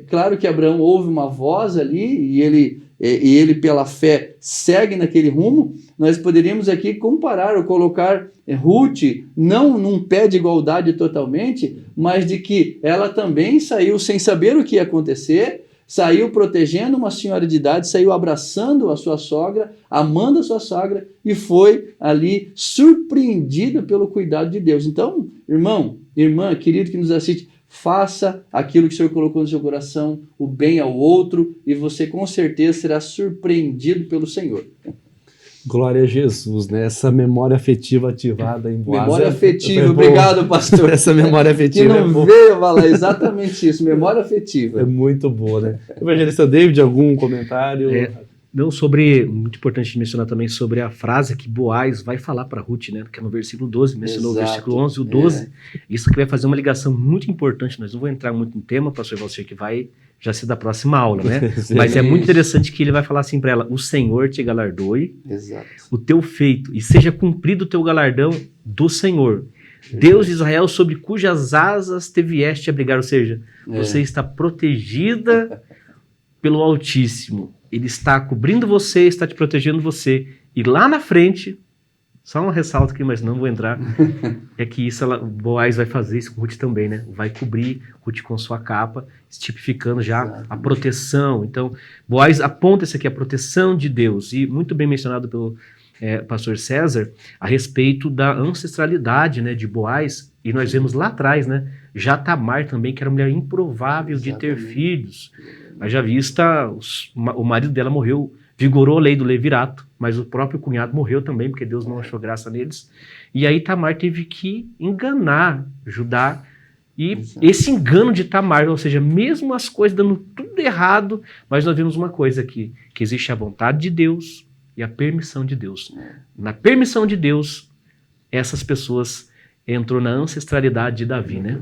Claro que Abraão ouve uma voz ali e ele pela fé segue naquele rumo. Nós poderíamos aqui comparar ou colocar Ruth não num pé de igualdade totalmente, mas de que ela também saiu sem saber o que ia acontecer, saiu protegendo uma senhora de idade, saiu abraçando a sua sogra, amando a sua sogra e foi ali surpreendida pelo cuidado de Deus. Então, irmão, irmã, querido que nos assiste, faça aquilo que o Senhor colocou no seu coração, o bem ao outro, e você com certeza será surpreendido pelo Senhor. Glória a Jesus, né? Essa memória afetiva ativada em Boaz. Memória afetiva, obrigado, pastor. Essa memória afetiva que não veio falar exatamente isso, memória afetiva. É muito boa, né? Evangelista David, algum comentário? Não, muito importante mencionar também sobre a frase que Boaz vai falar para Ruth, né? Que é no versículo 12, mencionou o versículo 11 e o 12. Isso que vai fazer uma ligação muito importante. Nós não vamos entrar muito no tema, pastor Valcir, que vai já ser da próxima aula, né? Mas é muito interessante que ele vai falar assim para ela: o Senhor te galardoe, o teu feito, e seja cumprido o teu galardão do Senhor. Deus de Israel, sobre cujas asas te vieste abrigar. Ou seja, você está protegida pelo Altíssimo. Ele está cobrindo você, está te protegendo você. E lá na frente, só um ressalto aqui, mas não vou entrar, é que isso Boaz vai fazer isso com Ruth também, né? Vai cobrir Ruth com sua capa, tipificando já a proteção. Então, Boaz aponta isso aqui, a proteção de Deus. E muito bem mencionado pelo pastor César, a respeito da ancestralidade, né, de Boaz. E nós vemos lá atrás, né, já Tamar também, que era uma mulher improvável de ter filhos. Haja vista, o marido dela morreu, vigorou a lei do levirato, mas o próprio cunhado morreu também, porque Deus não achou graça neles. E aí Tamar teve que enganar Judá. E esse engano de Tamar, ou seja, mesmo as coisas dando tudo errado, mas nós vemos uma coisa aqui, que existe a vontade de Deus e a permissão de Deus. Na permissão de Deus, essas pessoas entrou na ancestralidade de Davi, né?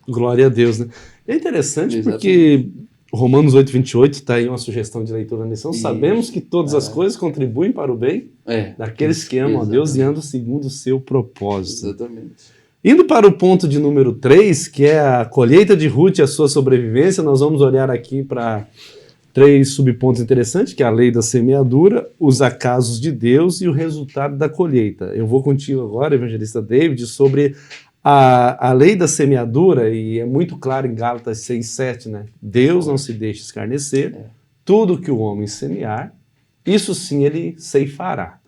Glória a Deus, né? É interessante porque Romanos 8:28 está aí uma sugestão de leitura na lição. Sabemos que todas as coisas contribuem para o bem daqueles que amam a Deus e andam segundo o seu propósito. Exatamente. Indo para o ponto de número 3, que é a colheita de Ruth e a sua sobrevivência, nós vamos olhar aqui para 3 subpontos interessantes, que é a lei da semeadura, os acasos de Deus e o resultado da colheita. Eu vou contigo agora, evangelista David, sobre a lei da semeadura, e é muito claro em Gálatas 6:7, né? Deus não se deixa escarnecer, tudo que o homem semear, isso sim ele ceifará.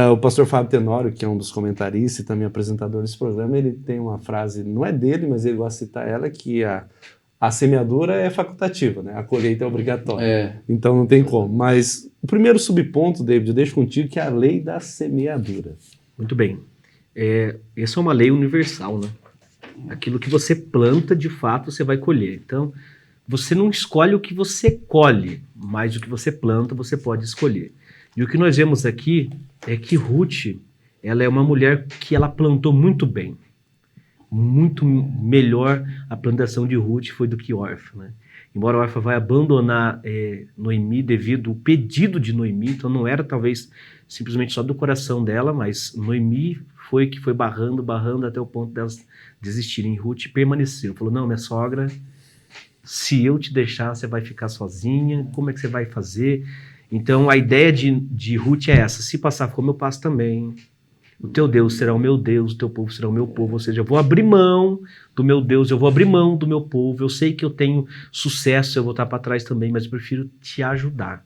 O pastor Fábio Tenório, que é um dos comentaristas e também apresentador desse programa, ele tem uma frase, não é dele, mas ele gosta de citar ela, que a semeadura é facultativa, né? A colheita é obrigatória. Então não tem como. Mas o primeiro subponto, David, eu deixo contigo, que é a lei da semeadura. Muito bem. Essa é uma lei universal, né? Aquilo que você planta, de fato, você vai colher. Então, você não escolhe o que você colhe, mas o que você planta, você pode escolher. E o que nós vemos aqui é que Ruth, ela é uma mulher que ela plantou muito bem. Muito melhor a plantação de Ruth foi do que Orfa, né? Embora Orfa vai abandonar Noemi devido ao pedido de Noemi, então não era talvez simplesmente só do coração dela, mas Noemi foi que foi barrando até o ponto delas desistirem. Ruth permaneceu, falou: não, minha sogra, se eu te deixar, você vai ficar sozinha, como é que você vai fazer? Então a ideia de Ruth é essa: se passar como eu passo também, o teu Deus será o meu Deus, o teu povo será o meu povo. Ou seja, eu vou abrir mão do meu Deus, eu vou abrir mão do meu povo, eu sei que eu tenho sucesso, eu vou estar para trás também, mas eu prefiro te ajudar.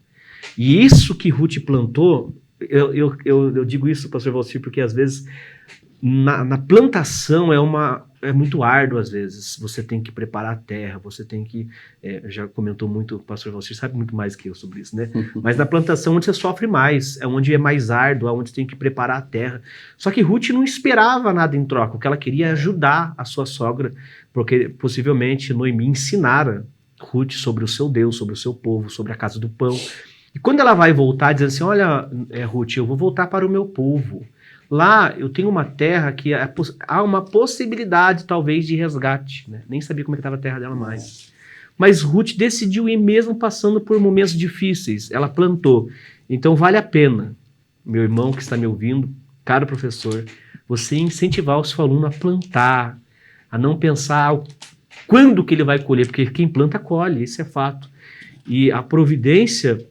E isso que Ruth plantou, eu digo isso, pastor Valcir, porque às vezes na plantação é uma é muito árduo às vezes. Você tem que preparar a terra, você tem que... já comentou muito, o pastor Valcir sabe muito mais que eu sobre isso, né? Mas na plantação onde você sofre mais, é onde é mais árduo, é onde você tem que preparar a terra. Só que Ruth não esperava nada em troca, o que ela queria é ajudar a sua sogra, porque possivelmente Noemi ensinara Ruth sobre o seu Deus, sobre o seu povo, sobre a casa do pão. E quando ela vai voltar dizendo assim, olha, Ruth, eu vou voltar para o meu povo. Lá eu tenho uma terra que há uma possibilidade talvez de resgate, né? Nem sabia como estava a terra dela mais. Mas Ruth decidiu ir mesmo passando por momentos difíceis. Ela plantou. Então vale a pena, meu irmão que está me ouvindo, caro professor, você incentivar o seu aluno a plantar, a não pensar quando que ele vai colher, porque quem planta colhe, isso é fato. E a providência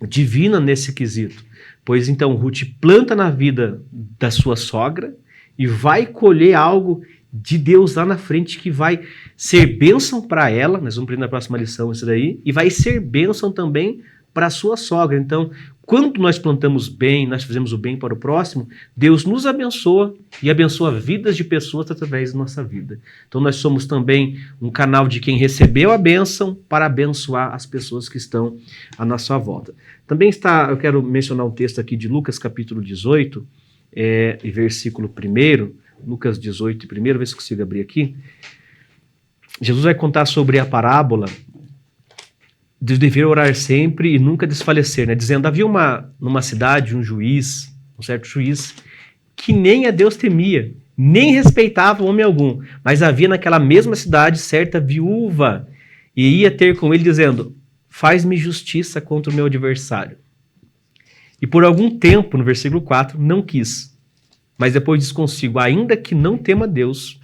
divina nesse quesito. Pois então Ruth planta na vida da sua sogra e vai colher algo de Deus lá na frente que vai ser bênção para ela, nós vamos aprender na próxima lição isso daí, e vai ser bênção também para a sua sogra. Então, quando nós plantamos bem, nós fazemos o bem para o próximo, Deus nos abençoa e abençoa vidas de pessoas através da nossa vida. Então nós somos também um canal de quem recebeu a bênção para abençoar as pessoas que estão à nossa volta. Também eu quero mencionar um texto aqui de Lucas capítulo 18, e versículo 1, Lucas 18, 1, ver se consigo abrir aqui. Jesus vai contar sobre a parábola de dever orar sempre e nunca desfalecer, né? Dizendo, havia numa cidade um certo juiz, que nem a Deus temia, nem respeitava homem algum, mas havia naquela mesma cidade certa viúva, e ia ter com ele dizendo, faz-me justiça contra o meu adversário. E por algum tempo, no versículo 4, não quis, mas depois diz consigo, ainda que não tema Deus,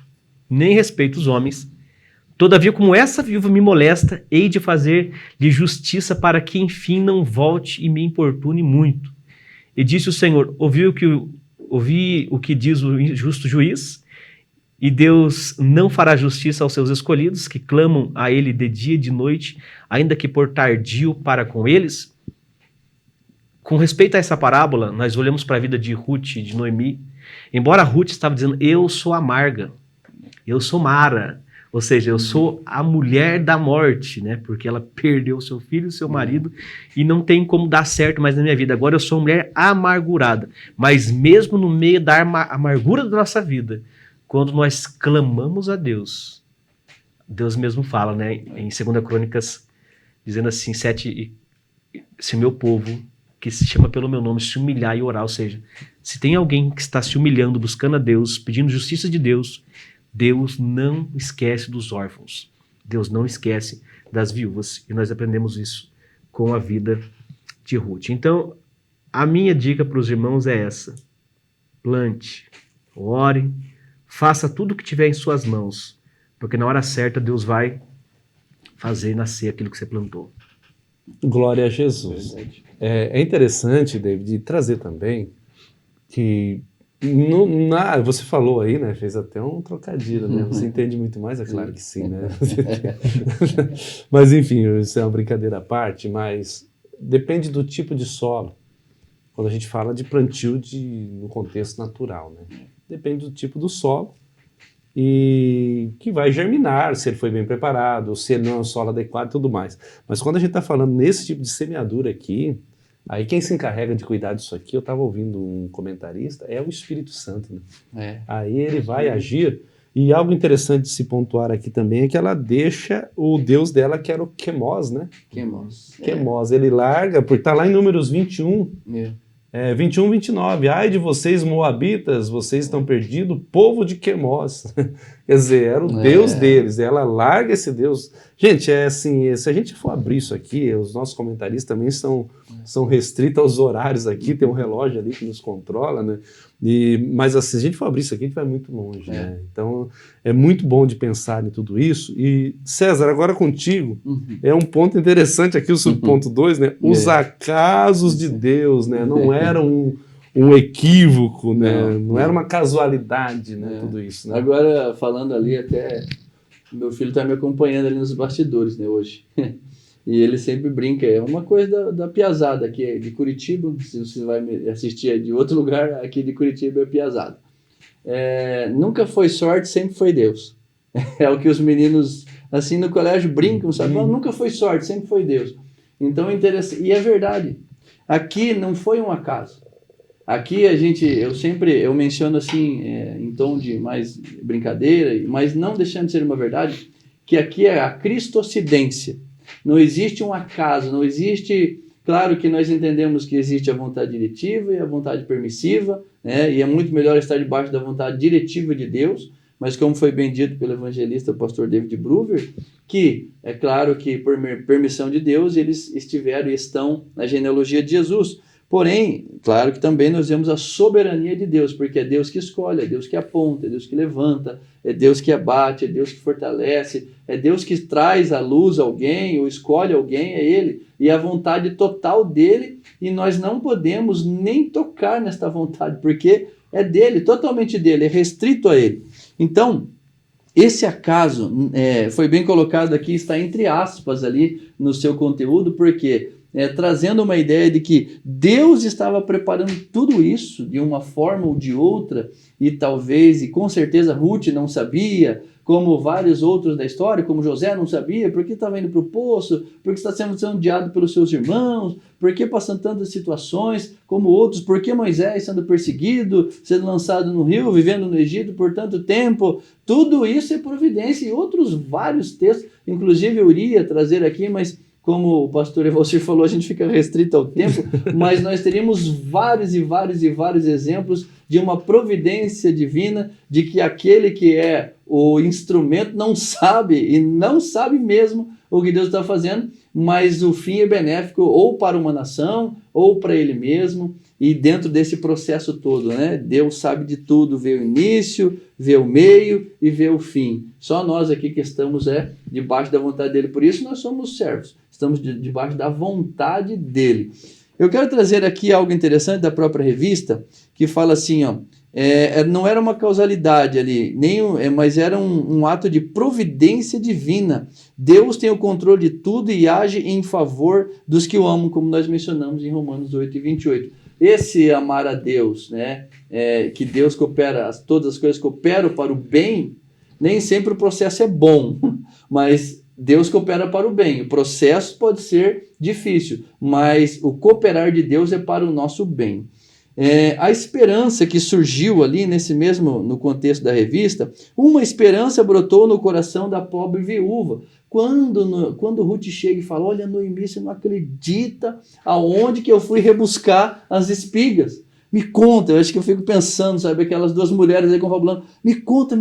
nem respeite os homens, todavia, como essa viúva me molesta, hei de fazer-lhe justiça para que, enfim, não volte e me importune muito. E disse o Senhor, ouvi o que diz o justo juiz, e Deus não fará justiça aos seus escolhidos, que clamam a ele de dia e de noite, ainda que por tardio para com eles. Com respeito a essa parábola, nós olhamos para a vida de Ruth e de Noemi. Embora Ruth estava dizendo, eu sou amarga, eu sou Mara, ou seja, eu sou a mulher da morte, né? Porque ela perdeu seu filho e seu marido e não tem como dar certo mais na minha vida. Agora eu sou uma mulher amargurada. Mas mesmo no meio da amargura da nossa vida, quando nós clamamos a Deus, Deus mesmo fala, né? Em 2 Crônicas, dizendo assim, 7, se meu povo, que se chama pelo meu nome, se humilhar e orar, ou seja, se tem alguém que está se humilhando, buscando a Deus, pedindo justiça de Deus, Deus não esquece dos órfãos. Deus não esquece das viúvas. E nós aprendemos isso com a vida de Ruth. Então, a minha dica para os irmãos é essa. Plante, ore, faça tudo o que tiver em suas mãos. Porque na hora certa Deus vai fazer nascer aquilo que você plantou. Glória a Jesus. É interessante, David, trazer também que você falou aí, né? Fez até um trocadilho, né? Você entende muito mais? É claro que sim, né? Mas enfim, isso é uma brincadeira à parte, mas depende do tipo de solo. Quando a gente fala de plantio no contexto natural, né? Depende do tipo do solo e que vai germinar, se ele foi bem preparado, se ele não é um solo adequado e tudo mais. Mas quando a gente está falando nesse tipo de semeadura aqui, aí quem se encarrega de cuidar disso aqui, eu estava ouvindo um comentarista, é o Espírito Santo, né? Aí ele vai agir, e algo interessante de se pontuar aqui também é que ela deixa o Deus dela, que era o Quemos, né? Quemos, ele larga, porque está lá em Números 21, 21, 29, ai de vocês moabitas, vocês estão perdidos, povo de Quemos. Quer dizer, era o Deus deles, ela larga esse Deus. Gente, é assim, se a gente for abrir isso aqui, os nossos comentaristas também são restritos aos horários aqui, tem um relógio ali que nos controla, né? Mas assim, se a gente for abrir isso aqui, a gente vai muito longe, né? Então, é muito bom de pensar em tudo isso. E, César, agora contigo, é um ponto interessante aqui, o subponto 2, né? Os acasos de Deus, né? Não era um equívoco, né? Não era uma casualidade, né? Tudo isso, né? Agora, falando ali, até meu filho está me acompanhando ali nos bastidores, né, hoje. E ele sempre brinca, é uma coisa da piazada, aqui de Curitiba, se você vai assistir de outro lugar, aqui de Curitiba é piazada. nunca foi sorte, sempre foi Deus. É o que os meninos, assim, no colégio brincam, sabe? Nunca foi sorte, sempre foi Deus. Então, interessante. E é verdade. Aqui não foi um acaso. Aqui eu menciono assim, em tom de mais brincadeira, mas não deixando de ser uma verdade, que aqui é a cristocidência. Não existe um acaso, não existe... Claro que nós entendemos que existe a vontade diretiva e a vontade permissiva, né? E é muito melhor estar debaixo da vontade diretiva de Deus, mas como foi bem dito pelo evangelista, o pastor David Bruver, que é claro que por permissão de Deus eles estiveram e estão na genealogia de Jesus. Porém, claro que também nós vemos a soberania de Deus, porque é Deus que escolhe, é Deus que aponta, é Deus que levanta, é Deus que abate, é Deus que fortalece, é Deus que traz à luz alguém ou escolhe alguém, é Ele. E a vontade total dele, e nós não podemos nem tocar nesta vontade, porque é dele, totalmente dele, é restrito a ele. Então, esse acaso foi bem colocado aqui, está entre aspas ali no seu conteúdo, porque trazendo uma ideia de que Deus estava preparando tudo isso de uma forma ou de outra, e talvez, e com certeza Ruth não sabia, como vários outros da história, como José não sabia, porque estava indo para o poço, porque está sendo odiado pelos seus irmãos, porque passando tantas situações, como outros, porque Moisés sendo perseguido, sendo lançado no rio, vivendo no Egito por tanto tempo, tudo isso é providência, e outros vários textos, inclusive eu iria trazer aqui, mas como o pastor Evalcir falou, a gente fica restrito ao tempo, mas nós teríamos vários e vários e vários exemplos de uma providência divina, de que aquele que é o instrumento não sabe, e não sabe mesmo o que Deus está fazendo, mas o fim é benéfico ou para uma nação, ou para ele mesmo, e dentro desse processo todo, né? Deus sabe de tudo, vê o início, vê o meio e vê o fim. Só nós aqui que estamos debaixo da vontade dele, por isso nós somos servos, estamos debaixo da vontade dele. Eu quero trazer aqui algo interessante da própria revista, que fala assim, não era uma causalidade ali, mas era um ato de providência divina. Deus tem o controle de tudo e age em favor dos que o amam, como nós mencionamos em Romanos 8:28. Esse amar a Deus, né, que Deus coopera, todas as coisas cooperam para o bem, nem sempre o processo é bom, mas Deus coopera para o bem. O processo pode ser difícil, mas o cooperar de Deus é para o nosso bem. A esperança que surgiu ali no contexto da revista, uma esperança brotou no coração da pobre viúva. Quando Ruth chega e fala, olha, Noemi, você não acredita aonde que eu fui rebuscar as espigas. Me conta, eu acho que eu fico pensando, sabe, aquelas duas mulheres aí confabulando. Me conta,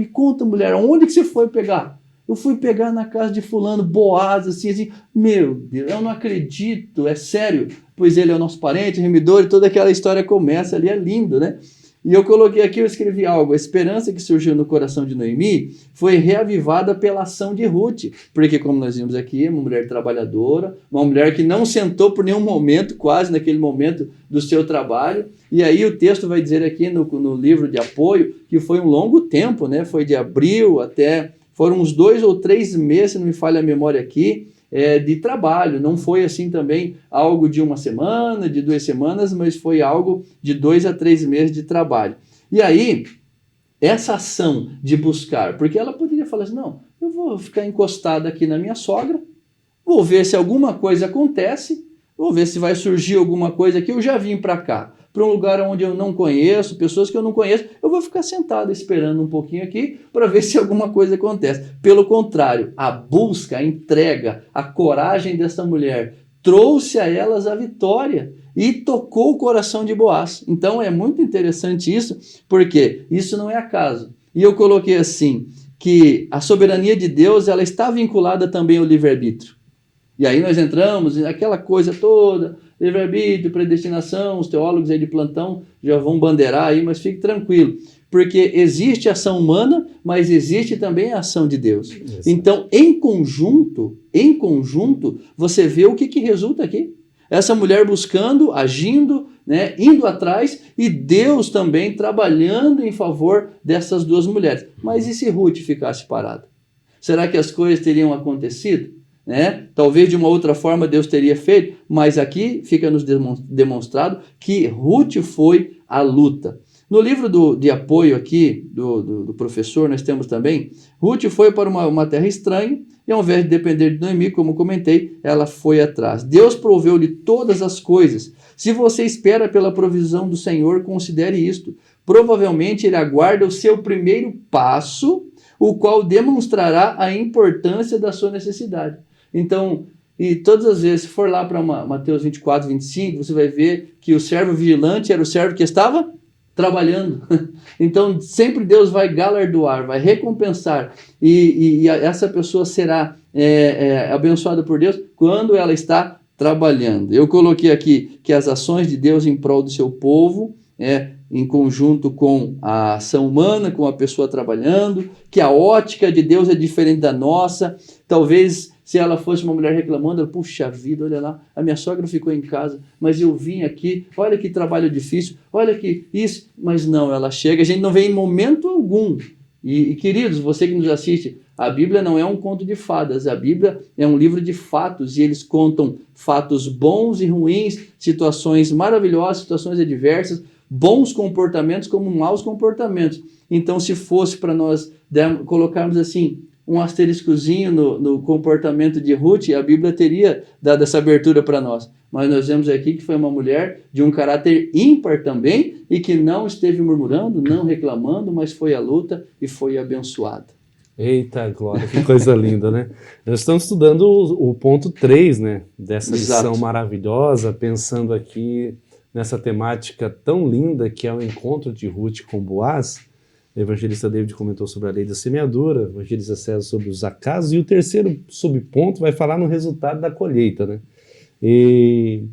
mulher, onde que você foi pegar? Eu fui pegar na casa de fulano, Boaz, assim, meu Deus, eu não acredito, é sério, pois ele é o nosso parente, remidor, e toda aquela história começa ali, é lindo, né? E eu coloquei aqui, eu escrevi algo, a esperança que surgiu no coração de Noemi foi reavivada pela ação de Ruth, porque como nós vimos aqui, uma mulher trabalhadora, uma mulher que não sentou por nenhum momento, quase naquele momento do seu trabalho, e aí o texto vai dizer aqui no livro de apoio, que foi um longo tempo, né? Foi de abril até... Foram uns 2 ou 3 meses, se não me falha a memória aqui, de trabalho. Não foi assim também algo de 1 semana, de 2 semanas, mas foi algo de 2 a 3 meses de trabalho. E aí, essa ação de buscar, porque ela poderia falar assim, não, eu vou ficar encostada aqui na minha sogra, vou ver se alguma coisa acontece, vou ver se vai surgir alguma coisa aqui, eu já vim para cá, para um lugar onde eu não conheço, pessoas que eu não conheço, eu vou ficar sentado esperando um pouquinho aqui para ver se alguma coisa acontece. Pelo contrário, a busca, a entrega, a coragem dessa mulher trouxe a elas a vitória e tocou o coração de Boaz. Então é muito interessante isso, porque isso não é acaso. E eu coloquei assim, que a soberania de Deus ela está vinculada também ao livre-arbítrio. E aí nós entramos naquela coisa toda, livre-arbítrio, predestinação, os teólogos aí de plantão já vão bandeirar aí, mas fique tranquilo, porque existe ação humana, mas existe também a ação de Deus. Isso. Então, em conjunto, você vê o que resulta aqui. Essa mulher buscando, agindo, né, indo atrás, e Deus também trabalhando em favor dessas duas mulheres. Mas e se Ruth ficasse parada? Será que as coisas teriam acontecido? Né? Talvez de uma outra forma Deus teria feito, mas aqui fica nos demonstrado que Ruth foi à luta. No livro de apoio aqui, do professor, nós temos também, Ruth foi para uma terra estranha, e ao invés de depender de Noemi, como comentei, ela foi atrás. Deus proveu-lhe todas as coisas. Se você espera pela provisão do Senhor, considere isto. Provavelmente ele aguarda o seu primeiro passo, o qual demonstrará a importância da sua necessidade. Então, e todas as vezes, se for lá para Mateus 24, 25, você vai ver que o servo vigilante era o servo que estava trabalhando. Então, sempre Deus vai galardoar, vai recompensar, e essa pessoa será abençoada por Deus quando ela está trabalhando. Eu coloquei aqui que as ações de Deus em prol do seu povo, em conjunto com a ação humana, com a pessoa trabalhando, que a ótica de Deus é diferente da nossa. Talvez, se ela fosse uma mulher reclamando, ela, puxa vida, olha lá, a minha sogra ficou em casa, mas eu vim aqui, olha que trabalho difícil, olha que isso, mas não, ela chega, a gente não vê em momento algum. E queridos, você que nos assiste, a Bíblia não é um conto de fadas, a Bíblia é um livro de fatos, e eles contam fatos bons e ruins, situações maravilhosas, situações adversas, bons comportamentos como maus comportamentos. Então, se fosse para nós colocarmos assim, um asteriscozinho no comportamento de Ruth, a Bíblia teria dado essa abertura para nós. Mas nós vemos aqui que foi uma mulher de um caráter ímpar também, e que não esteve murmurando, não reclamando, mas foi à luta e foi abençoada. Eita, glória, que coisa linda, né? Nós estamos estudando o ponto 3, né, dessa lição Exato. maravilhosa, pensando aqui nessa temática tão linda que é o encontro de Ruth com Boaz. O evangelista David comentou sobre a lei da semeadura, o evangelista César sobre os acasos, e o terceiro subponto vai falar no resultado da colheita, né? E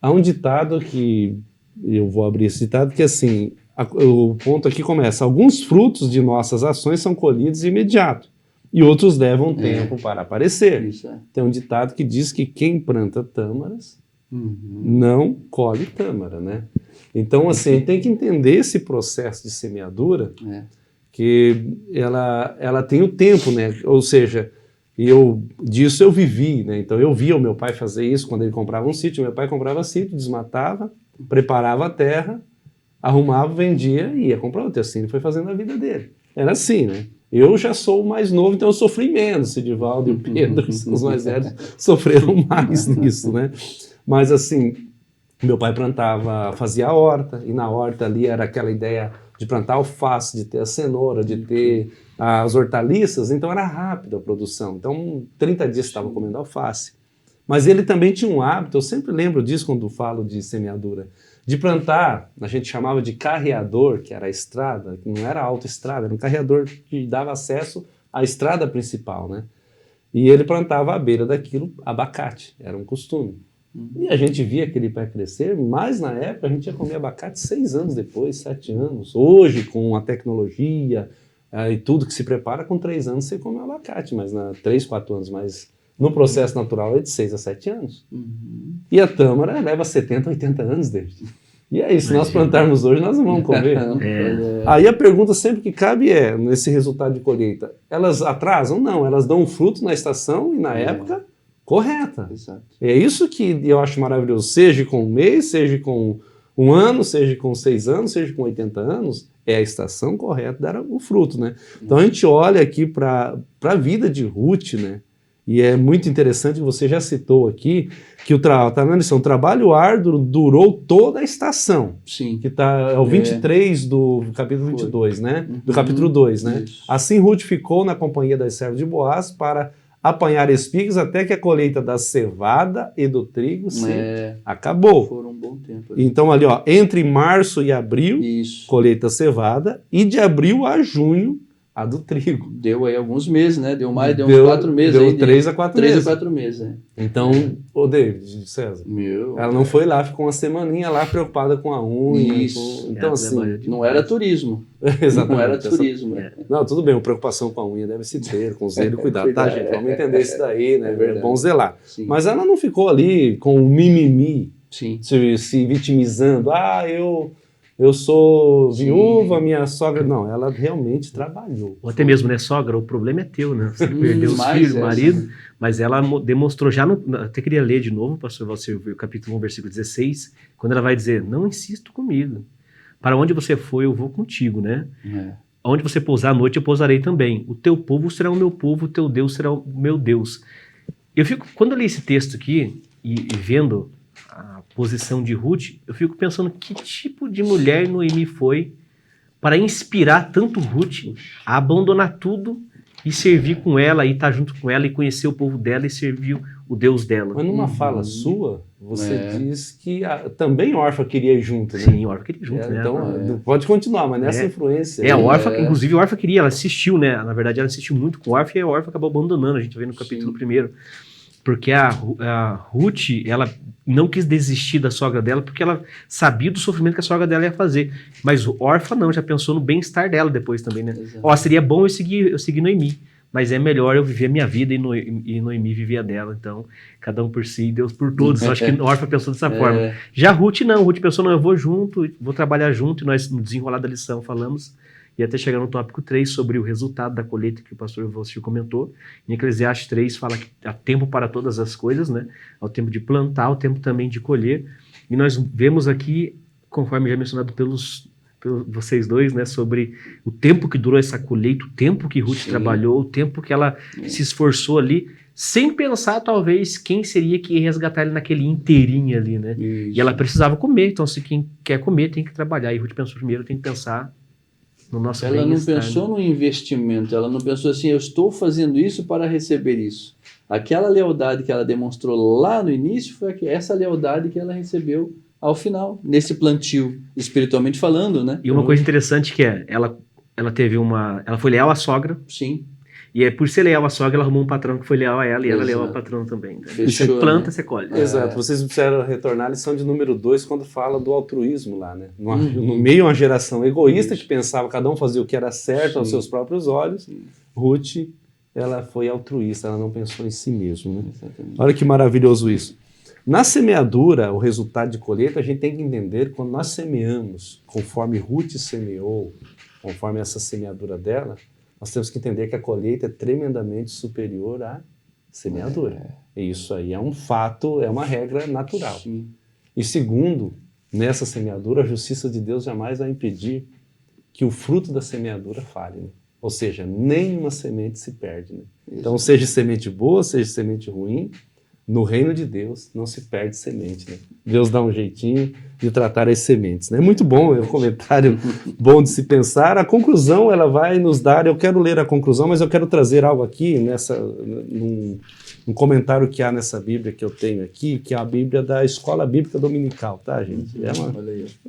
há um ditado que, eu vou abrir esse ditado, que assim, o ponto aqui começa: alguns frutos de nossas ações são colhidos de imediato, e outros levam tempo para aparecer. Isso é. Tem um ditado que diz que quem planta tâmaras não colhe tâmara, né? Então, assim, tem que entender esse processo de semeadura, que ela tem o tempo, né? Ou seja, disso eu vivi, né? Então, eu via o meu pai fazer isso quando ele comprava um sítio. Meu pai comprava sítio, desmatava, preparava a terra, arrumava, vendia e ia comprar outro. Assim, ele foi fazendo a vida dele. Era assim, né? Eu já sou o mais novo, então eu sofri menos. Edivaldo e o Pedro, que são os mais velhos, sofreram mais nisso, né? Mas assim, meu pai plantava, fazia a horta, e na horta ali era aquela ideia de plantar alface, de ter a cenoura, de ter as hortaliças, então era rápida a produção. Então, 30 dias estava comendo alface. Mas ele também tinha um hábito, eu sempre lembro disso quando falo de semeadura, de plantar, a gente chamava de carreador, que era a estrada, que não era a autoestrada, era um carreador que dava acesso à estrada principal, né? E ele plantava à beira daquilo abacate, era um costume. E a gente via aquele pé crescer, mas na época a gente ia comer abacate 6 anos depois, 7 anos. Hoje, com a tecnologia e tudo que se prepara, com 3 anos você come abacate, mas 3, 4 anos, mas no processo natural é de 6 a 7 anos. E a tâmara leva 70, 80 anos, David. E aí, se nós plantarmos hoje, nós não vamos comer. Aí a pergunta sempre que cabe é, nesse resultado de colheita, elas atrasam? Não, elas dão fruto na estação e na época correta. Exato. É isso que eu acho maravilhoso, seja com um mês, seja com 1 ano, seja com 6 anos, seja com 80 anos, é a estação correta dar o fruto, né? Então a gente olha aqui para a vida de Ruth, né? E é muito interessante, você já citou aqui, que tá na lição, o trabalho árduo durou toda a estação. Sim. Que é o 23 do capítulo 22, né? Do capítulo 2, né? Isso. Assim Ruth ficou na companhia das servas de Boaz para apanhar espigas até que a colheita da cevada e do trigo se acabou. Foram um bom tempo. Então ali, ó, entre março e abril, Isso. colheita cevada, e de abril a junho, a do trigo. Deu aí alguns meses, né? Deu uns 4 meses. Deu aí, 3 a 4 meses. 3 a 4 meses, né? Então, ô David, César, ela não foi lá, ficou uma semaninha lá preocupada com a unha. Isso. Então, assim, não era turismo. exatamente. Não era turismo. Não, tudo bem, preocupação com a unha deve se ter, com zelo e cuidado, tá, gente? Vamos entender isso daí, né? É bom zelar. Sim. Mas ela não ficou ali com o mimimi, Sim. se vitimizando. Eu sou viúva, minha sogra... Não, ela realmente trabalhou. Ou até mesmo, né, sogra, o problema é teu, né? Você perdeu os filhos, o marido, mas ela demonstrou já, até queria ler de novo, pastor Valcir, o capítulo 1, versículo 16, quando ela vai dizer, não insisto comigo, Para onde você for, eu vou contigo, né? É. Onde você pousar à noite, eu pousarei também. O teu povo será o meu povo, o teu Deus será o meu Deus. Quando eu li esse texto aqui, e vendo a posição de Ruth, eu fico pensando que tipo de mulher Noemi foi para inspirar tanto Ruth a abandonar tudo e servir com ela, e estar junto com ela, e conhecer o povo dela, e servir o Deus dela. Mas numa fala sua, você diz que também Orfa queria ir junto, né? Sim, a Orfa queria ir junto, né? Então, pode continuar, mas nessa influência... a Orfa, inclusive a Orfa queria, ela assistiu, né? Na verdade, ela assistiu muito com a Orfa, e a Orfa acabou abandonando, a gente vê no capítulo 1. Porque a Ruth, ela não quis desistir da sogra dela, porque ela sabia do sofrimento que a sogra dela ia fazer. Mas o Orfa não, já pensou no bem-estar dela depois também, né? Seria bom eu seguir Noemi, mas é melhor eu viver a minha vida e Noemi viver a dela. Então, cada um por si, Deus por todos. Eu acho que Orfa pensou dessa forma. Já Ruth não, Ruth pensou, não, eu vou junto, vou trabalhar junto, e nós, no desenrolar da lição, falamos, e até chegar no tópico 3, sobre o resultado da colheita, que o pastor Valcir comentou. Em Eclesiastes 3 fala que há tempo para todas as coisas, né? Há o tempo de plantar, o tempo também de colher. E nós vemos aqui, conforme já mencionado pelos vocês dois, né? Sobre o tempo que durou essa colheita, o tempo que Ruth trabalhou, o tempo que ela se esforçou ali, sem pensar, talvez, quem seria que ia resgatar ele naquele inteirinho ali, né? E ela precisava comer, então se quem quer comer tem que trabalhar. E Ruth pensou primeiro, tem que pensar no nosso Ela não bem-estar, pensou no investimento, ela não pensou assim, eu estou fazendo isso para receber isso. Aquela lealdade que ela demonstrou lá no início foi essa lealdade que ela recebeu ao final, nesse plantio, espiritualmente falando, né? E uma coisa interessante que ela foi leal à sogra. Sim. E por ser leal à sogra, ela arrumou um patrão que foi leal a ela, e ela é leal ao patrão também. Né? Fechou, você planta, né? você colhe. Exato, vocês precisaram retornar à lição de número 2, quando fala do altruísmo lá, né? No meio de uma geração egoísta que pensava cada um fazia o que era certo aos seus próprios olhos, Ruth, ela foi altruísta, ela não pensou em si mesma, né? Exatamente. Olha que maravilhoso isso. Na semeadura, o resultado de colheita, a gente tem que entender que quando nós semeamos, conforme Ruth semeou, conforme essa semeadura dela, nós temos que entender que a colheita é tremendamente superior à semeadura. E isso aí é um fato, é uma regra natural. Sim. E segundo, nessa semeadura, a justiça de Deus jamais vai impedir que o fruto da semeadura falhe, né? Ou seja, nenhuma semente se perde, né? Então, seja semente boa, seja semente ruim, no reino de Deus não se perde semente, né? Deus dá um jeitinho de tratar as sementes, né? Muito bom, é um comentário bom de se pensar. A conclusão, ela vai nos dar, eu quero ler a conclusão, mas eu quero trazer algo aqui, num comentário que há nessa Bíblia que eu tenho aqui, que é a Bíblia da Escola Bíblica Dominical, tá, gente? É uma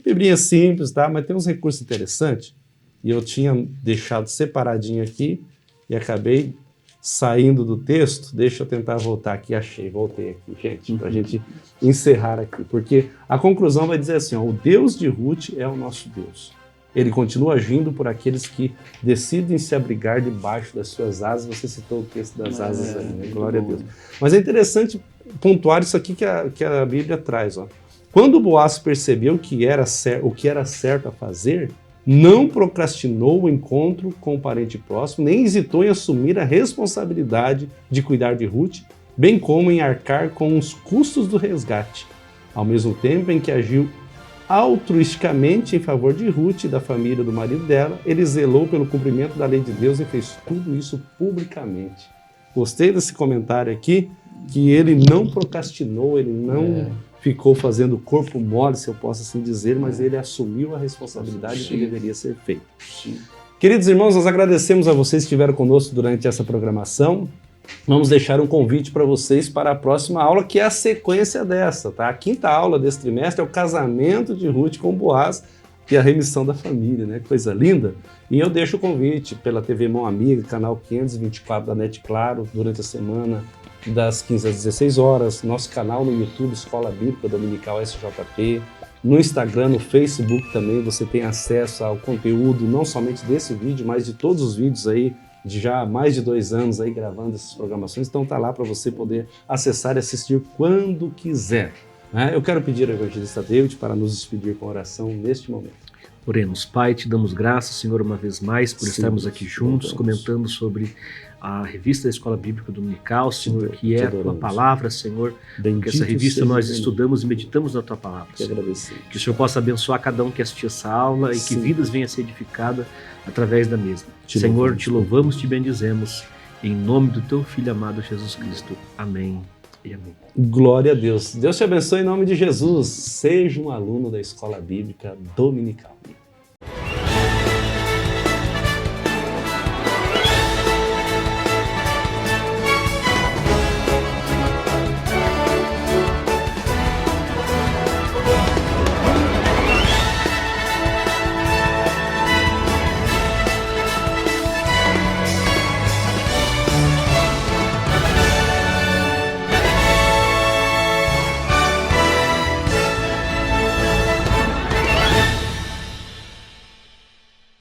biblinha simples, tá? Mas tem uns recursos interessantes, e eu tinha deixado separadinho aqui, e acabei saindo do texto. Deixa eu tentar voltar aqui, voltei aqui, gente, para a gente encerrar aqui, porque a conclusão vai dizer assim, ó, o Deus de Ruth é o nosso Deus. Ele continua agindo por aqueles que decidem se abrigar debaixo das suas asas. Você citou o texto das asas aí, né? Glória a Deus. Mas é interessante pontuar isso aqui que a Bíblia traz, ó. Quando Boaz percebeu o que era certo a fazer, não procrastinou o encontro com o parente próximo, nem hesitou em assumir a responsabilidade de cuidar de Ruth, bem como em arcar com os custos do resgate, ao mesmo tempo em que agiu altruisticamente em favor de Ruth e da família do marido dela. Ele zelou pelo cumprimento da lei de Deus e fez tudo isso publicamente. Gostei desse comentário aqui, que ele não procrastinou, ele não ficou fazendo corpo mole, se eu posso assim dizer, mas ele assumiu a responsabilidade que deveria ser feita. Queridos irmãos, nós agradecemos a vocês que estiveram conosco durante essa programação. Vamos deixar um convite para vocês para a próxima aula, que é a sequência dessa, tá? A quinta aula desse trimestre é o casamento de Ruth com Boaz e a remissão da família, né? Coisa linda! E eu deixo o convite pela TV Mão Amiga, canal 524 da NET Claro, durante a semana, das 15 às 16 horas, nosso canal no YouTube, Escola Bíblica Dominical SJP, no Instagram, no Facebook também, você tem acesso ao conteúdo, não somente desse vídeo, mas de todos os vídeos aí, de já há mais de 2 anos aí gravando essas programações, então tá lá para você poder acessar e assistir quando quiser, né? Eu quero pedir ao evangelista David para nos despedir com oração neste momento. Oremos. Pai, te damos graças, Senhor, uma vez mais, por Sim, estarmos aqui juntos, adoramos. comentando sobre a revista da Escola Bíblica Dominical, Senhor, Te que é a adoramos. tua palavra, Senhor, Bendito porque essa revista seja nós o nome. estudamos e meditamos na tua palavra, Te Senhor. agradecemos. Que o Senhor possa abençoar cada um que assistiu essa aula e que Sim. vidas venham a ser edificadas através da mesma. Te Senhor, louvamos. te louvamos, te bendizemos, em nome do teu Filho amado Jesus Cristo. Amém e amém. Glória a Deus. Deus te abençoe em nome de Jesus. Seja um aluno da Escola Bíblica Dominical.